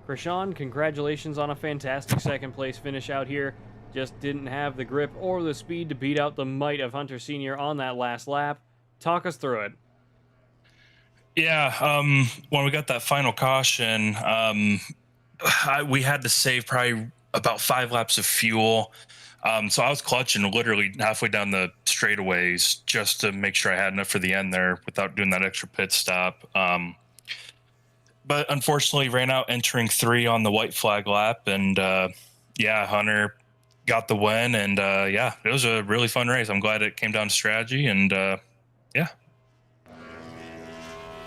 [SPEAKER 6] Krishan, congratulations on a fantastic second place finish out here. Just didn't have the grip or the speed to beat out the might of Hunter Sr. on that last lap. Talk us through it.
[SPEAKER 7] Yeah, when we got that final caution, we had to save probably about 5 laps of fuel. So I was clutching literally halfway down the straightaways just to make sure I had enough for the end there without doing that extra pit stop. But unfortunately ran out entering 3 on the white flag lap. And yeah, Hunter got the win. And yeah, it was a really fun race. I'm glad it came down to strategy. And yeah.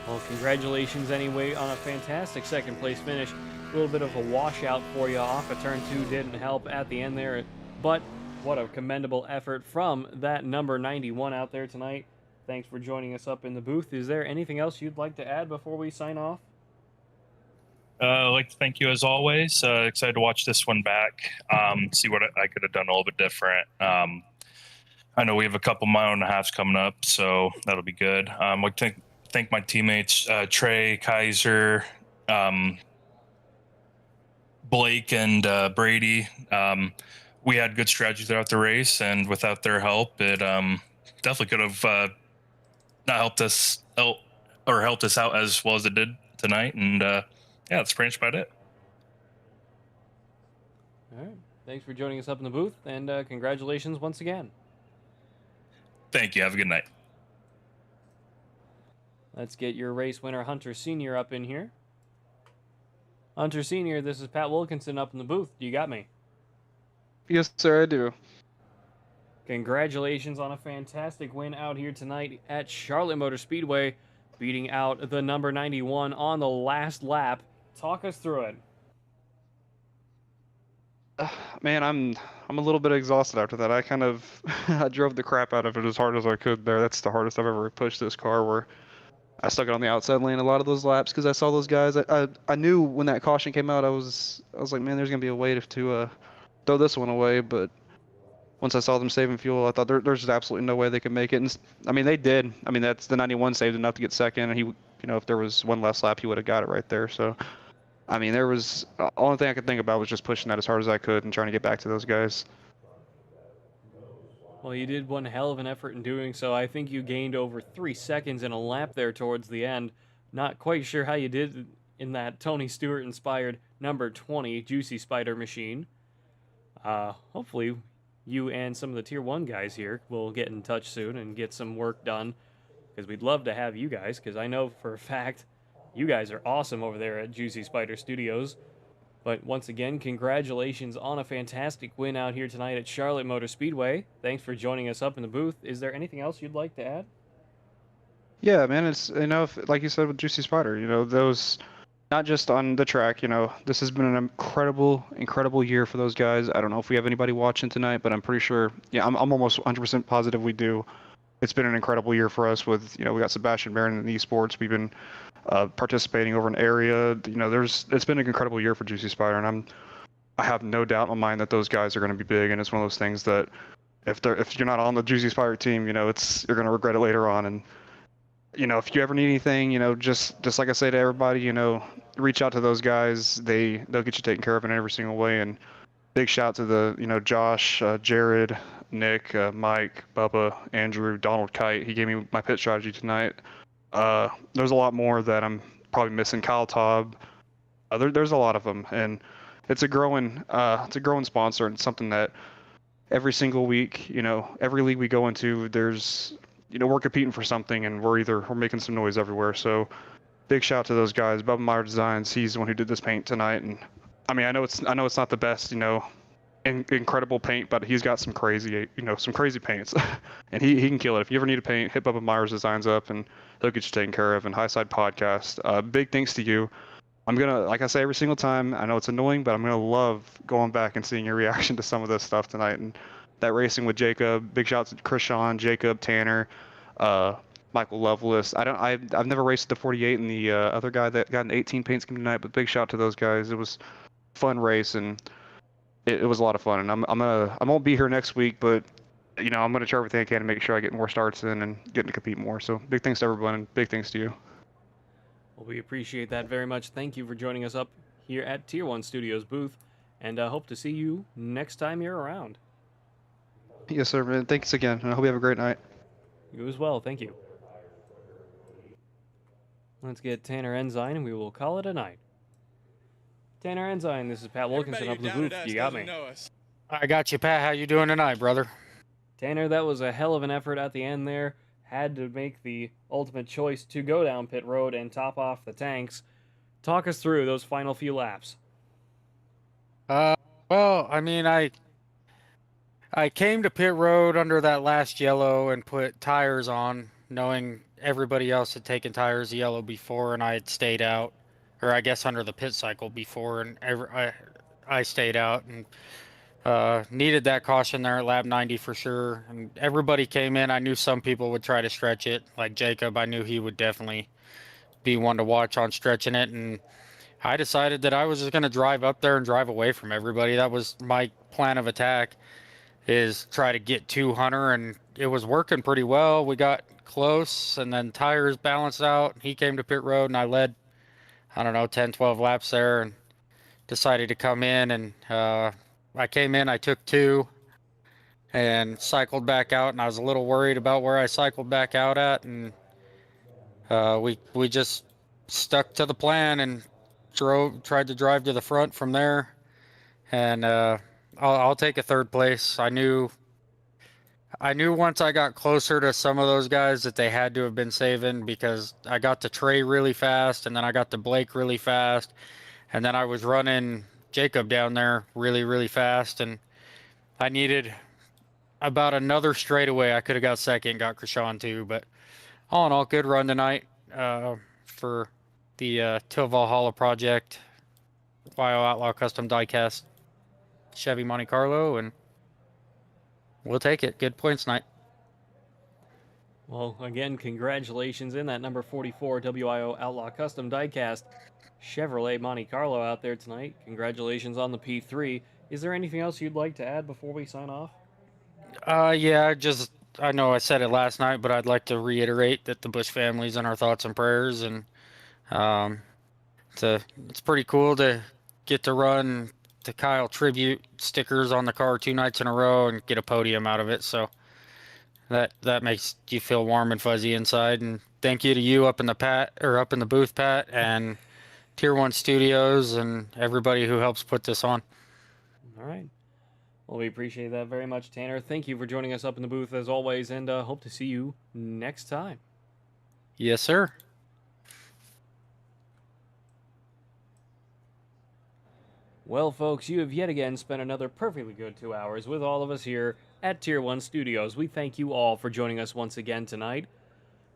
[SPEAKER 6] Well, congratulations anyway on a fantastic second place finish. A little bit of a washout for you off of turn 2 didn't help at the end there. But what a commendable effort from that number 91 out there tonight. Thanks for joining us up in the booth. Is there anything else you'd like to add before we sign off?
[SPEAKER 7] I'd like to thank you as always. Excited to watch this one back, see what I could have done a little bit different. I know we have a couple mile and a halves coming up, so that'll be good. I'd like to thank my teammates, Trey, Kaiser, Blake, and Brady. We had good strategy throughout the race, and without their help, it definitely could have not helped us out, or helped us out as well as it did tonight. And yeah, that's pretty much about it.
[SPEAKER 6] All right. Thanks for joining us up in the booth, and congratulations once again.
[SPEAKER 7] Thank you. Have a good night.
[SPEAKER 6] Let's get your race winner, Hunter Sr., up in here. Hunter Sr., this is Pat Wilkinson up in the booth. You got me?
[SPEAKER 8] Yes, sir, I do.
[SPEAKER 6] Congratulations on a fantastic win out here tonight at Charlotte Motor Speedway, beating out the number 91 on the last lap. Talk us through it.
[SPEAKER 8] Man, I'm a little bit exhausted after that. I kind of I drove the crap out of it as hard as I could there. That's the hardest I've ever pushed this car, where I stuck it on the outside lane a lot of those laps because I saw those guys. I knew when that caution came out, I was like, man, there's gonna be a way to throw this one away. But once I saw them saving fuel, I thought there's absolutely no way they could make it. And I mean, they did. I mean, that's the 91 saved enough to get second, and he, if there was one less lap, he would have got it right there. So, I mean, there was the only thing I could think about was just pushing that as hard as I could and trying to get back to those guys.
[SPEAKER 6] Well, you did one hell of an effort in doing so. I think you gained over 3 seconds in a lap there towards the end. Not quite sure how you did in that Tony Stewart-inspired number 20 Juicy Spider machine. Hopefully, you and some of the Tier 1 guys here will get in touch soon and get some work done, because we'd love to have you guys, because I know for a fact you guys are awesome over there at Juicy Spider Studios. But once again, congratulations on a fantastic win out here tonight at Charlotte Motor Speedway. Thanks for joining us up in the booth. Is there anything else you'd like to add?
[SPEAKER 8] Yeah, man, it's like you said with Juicy Spider, those not just on the track. You know, this has been an incredible year for those guys. I don't know if we have anybody watching tonight, but I'm pretty sure. Yeah, I'm almost 100% positive we do. It's been an incredible year for us with, you know, we got Sebastian Barron in the esports. We've been participating over an area. You know, it's been an incredible year for Juicy Spider, and I have no doubt in my mind that those guys are going to be big. And it's one of those things that if you're not on the Juicy Spider team, you know, you're going to regret it later on. And you know, if you ever need anything, you know, just like I say to everybody, you know, reach out to those guys. They'll get you taken care of in every single way. And big shout to the, you know, Josh, Jared, Nick, Mike, Bubba, Andrew, Donald Kite. He gave me my pit strategy tonight. There's a lot more that I'm probably missing. Kyle Taub. There's a lot of them, and it's a growing sponsor, and something that every single week, you know, every league we go into, there's, you know, we're competing for something, and we're making some noise everywhere. So big shout to those guys. Bubba Meyer Designs, he's the one who did this paint tonight, and I mean, I know it's not the best, you know, incredible paint, but he's got some crazy paints, and he can kill it. If you ever need a paint, hit Bubba Myers Designs up, and he'll get you taken care of. And Highside Podcast, big thanks to you. I'm gonna, like I say every single time, I know it's annoying, but I'm gonna love going back and seeing your reaction to some of this stuff tonight. And that racing with Jacob, big shout out to Krishan, Jacob, Tanner, Michael Lovelace. I've never raced the 48 and the other guy that got an 18 paint scheme tonight, but big shout out to those guys. It was a fun race, and it was a lot of fun. And I won't be here next week, but you know, I'm gonna try everything I can to make sure I get more starts in and get to compete more. So big thanks to everyone, and big thanks to you.
[SPEAKER 6] Well, we appreciate that very much. Thank you for joining us up here at Tier 1 Studios booth, and hope to see you next time you're around.
[SPEAKER 8] Yes, sir, man. Thanks again, and I hope you have a great night.
[SPEAKER 6] You as well. Thank you. Let's get Tanner Ensign, and we will call it a night. Tanner Ensign, this is Pat Wilkinson up in the booth. You got me.
[SPEAKER 9] I got you, Pat. How you doing tonight, brother?
[SPEAKER 6] Tanner, that was a hell of an effort at the end there. Had to make the ultimate choice to go down pit road and top off the tanks. Talk us through those final few laps.
[SPEAKER 9] Well, I mean, I came to pit road under that last yellow and put tires on, knowing everybody else had taken tires yellow before, and I had stayed out, or I guess under the pit cycle before, and I stayed out, and needed that caution there at lap 90 for sure. And everybody came in. I knew some people would try to stretch it, like Jacob. I knew he would definitely be one to watch on stretching it, and I decided that I was just going to drive up there and drive away from everybody. That was my plan of attack, is try to get to Hunter, and it was working pretty well. We got close, and then tires balanced out. He came to pit road, and I led, I don't know, 10, 12 laps there, and decided to come in, and I came in, I took 2 and cycled back out, and I was a little worried about where I cycled back out at, and we just stuck to the plan and tried to drive to the front from there, and I'll take a 3rd place. I knew once I got closer to some of those guys that they had to have been saving, because I got to Trey really fast, and then I got to Blake really fast, and then I was running Jacob down there really, really fast, and I needed about another straightaway. I could have got 2nd, got Krishan too, but all in all, good run tonight for the Till Valhalla project, YO Outlaw Custom Diecast Chevy Monte Carlo, and we'll take it. Good points tonight.
[SPEAKER 6] Well, again, congratulations in that number 44 WIO Outlaw Custom Diecast Chevrolet Monte Carlo out there tonight. Congratulations on the P3. Is there anything else you'd like to add before we sign off?
[SPEAKER 9] Yeah, I know I said it last night, but I'd like to reiterate that the Bush family's in our thoughts and prayers, and it's pretty cool to get to run the Kyle tribute stickers on the car 2 nights in a row and get a podium out of it. So that makes you feel warm and fuzzy inside. And thank you to you up in the booth, Pat, and Tier 1 Studios and everybody who helps put this on.
[SPEAKER 6] All right. Well, we appreciate that very much, Tanner. Thank you for joining us up in the booth as always, and hope to see you next time.
[SPEAKER 9] Yes, sir.
[SPEAKER 6] Well, folks, you have yet again spent another perfectly good 2 hours with all of us here at Tier 1 Studios. We thank you all for joining us once again tonight.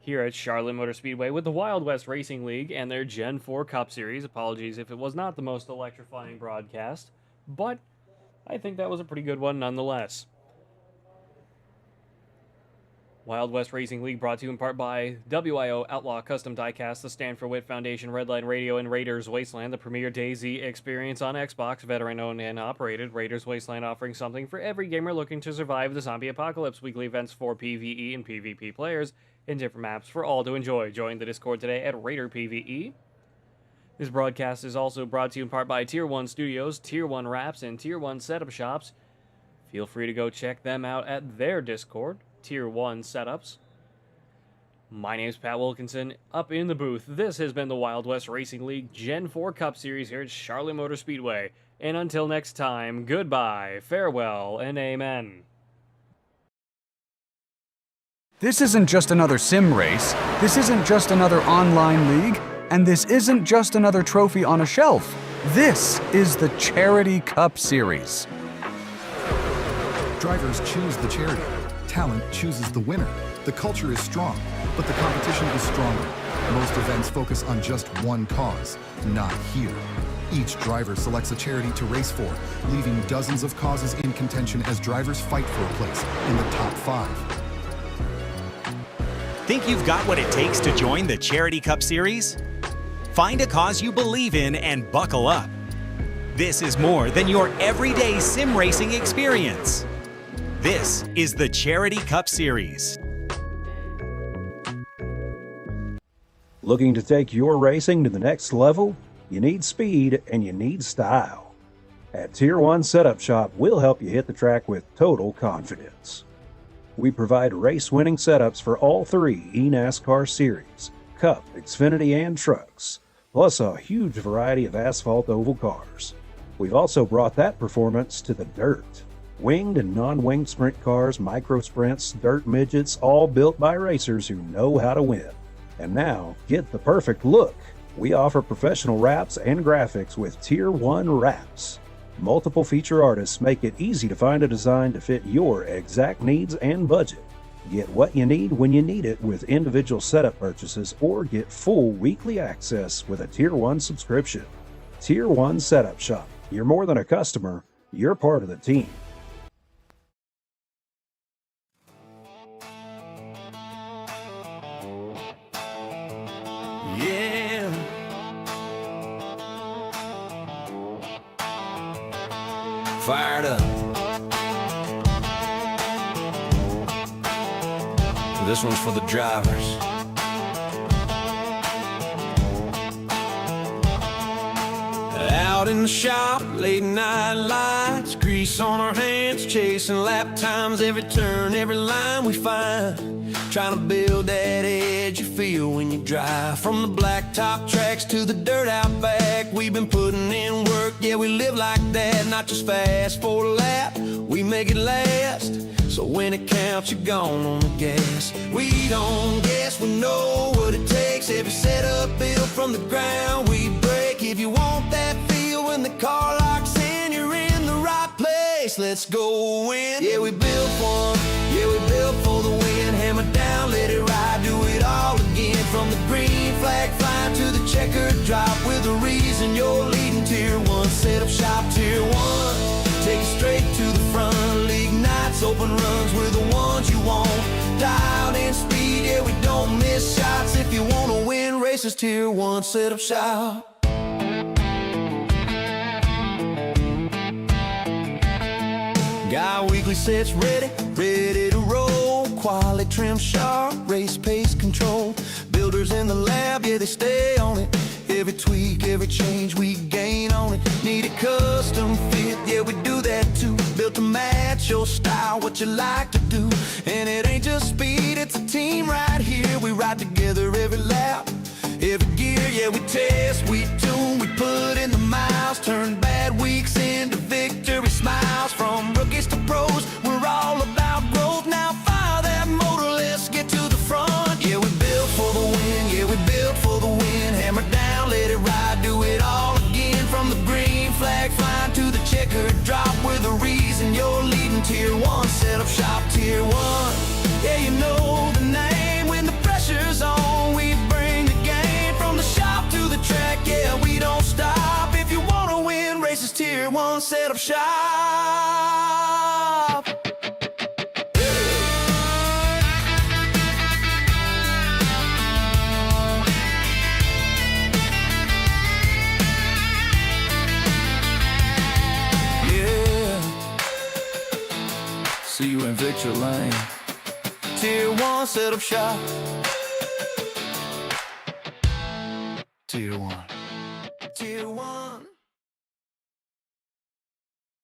[SPEAKER 6] here at Charlotte Motor Speedway with the Wild West Racing League and their Gen 4 Cup Series. Apologies if it was not the most electrifying broadcast, but I think that was a pretty good one nonetheless. Wild West Racing League brought to you in part by WIO Outlaw Custom Diecast, the Stanford Witt Foundation, Redline Radio, and Raiders Wasteland, the premier DayZ experience on Xbox, veteran-owned and operated. Raiders Wasteland offering something for every gamer looking to survive the zombie apocalypse. Weekly events for PvE and PvP players, and different maps for all to enjoy. Join the Discord today at Raider PvE. This broadcast is also brought to you in part by Tier 1 Studios, Tier 1 Wraps, and Tier 1 Setup Shops. Feel free to go check them out at their Discord, Tier 1 Setups. My name's Pat Wilkinson, up in the booth. This has been the Wild West Racing League Gen 4 Cup Series here at Charlotte Motor Speedway. And until next time, goodbye, farewell, and amen.
[SPEAKER 3] This isn't just another sim race, this isn't just another online league, and this isn't just another trophy on a shelf. This is the Charity Cup Series.
[SPEAKER 4] Drivers choose the charity. Talent chooses the winner. The culture is strong, but the competition is stronger. Most events focus on just one cause, not here. Each driver selects a charity to race for, leaving dozens of causes in contention as drivers fight for a place in the top 5.
[SPEAKER 5] Think you've got what it takes to join the Charity Cup Series? Find a cause you believe in and buckle up. This is more than your everyday sim racing experience. This is the Charity Cup Series.
[SPEAKER 2] Looking to take your racing to the next level? You need speed and you need style. At Tier 1 Setup Shop, we'll help you hit the track with total confidence. We provide race-winning setups for all 3 eNASCAR series, Cup, Xfinity, and trucks, plus a huge variety of asphalt oval cars. We've also brought that performance to the dirt. Winged and non-winged sprint cars, micro sprints, dirt midgets, all built by racers who know how to win. And now, get the perfect look. We offer professional wraps and graphics with Tier 1 wraps. Multiple feature artists make it easy to find a design to fit your exact needs and budget. Get what you need when you need it with individual setup purchases, or get full weekly access with a Tier 1 subscription. Tier 1 Setup Shop. You're more than a customer, you're part of the team.
[SPEAKER 1] Yeah. Fired up. This one's for the drivers. Out in the shop, late night lights, grease on our hands, chasing lap times, every turn, every line we find. Trying to build that edge you feel when you drive. From the blacktop tracks to the dirt out back, we've been putting in work, yeah, we live like that. Not just fast for a lap, we make it last. So when it counts, you're gone on the gas. We don't guess, we know what it takes. Every setup built from the ground we break. If you want that feel when the car locks in, you're in the right place. Let's go win. Yeah, we built one. Yeah, we built for the win. Hammer down, let it ride, do it all again. From the green flag flying to the checkered drop, with a reason you're leading Tier 1 Setup Shop. Tier 1, take it straight to the front. League nights, open runs, we're the ones you want. Dialed in speed, yeah, we don't miss shots. If you want to win races, Tier 1 Setup Shop. Got weekly sets ready, ready to roll. Quality trim sharp, race pace control. Builders in the lab, yeah, they stay on it. Every tweak, every change, we gain on it. Need a custom fit, yeah, we do that too. Built to match your style, what you like to do. And it ain't just speed, it's a team right here. We ride together every lap, every gear, yeah, we test, we tune, we put in the miles. Turn bad weeks into victory smiles. From rookies to pros, we're all about growth. Now fire that motor, let's get to the front. Yeah, we built for the win, yeah, we built for the win. Hammer down, let it ride, do it all again. From the green flag flying to the checkered drop, we're the reason you're leading Tier 1 Setup Shop. Tier 1, yeah, you know the name. When the pressure's Setup Shop. Yeah. See you in Victor Lane. Tier 1 Setup Shop. Tier 1.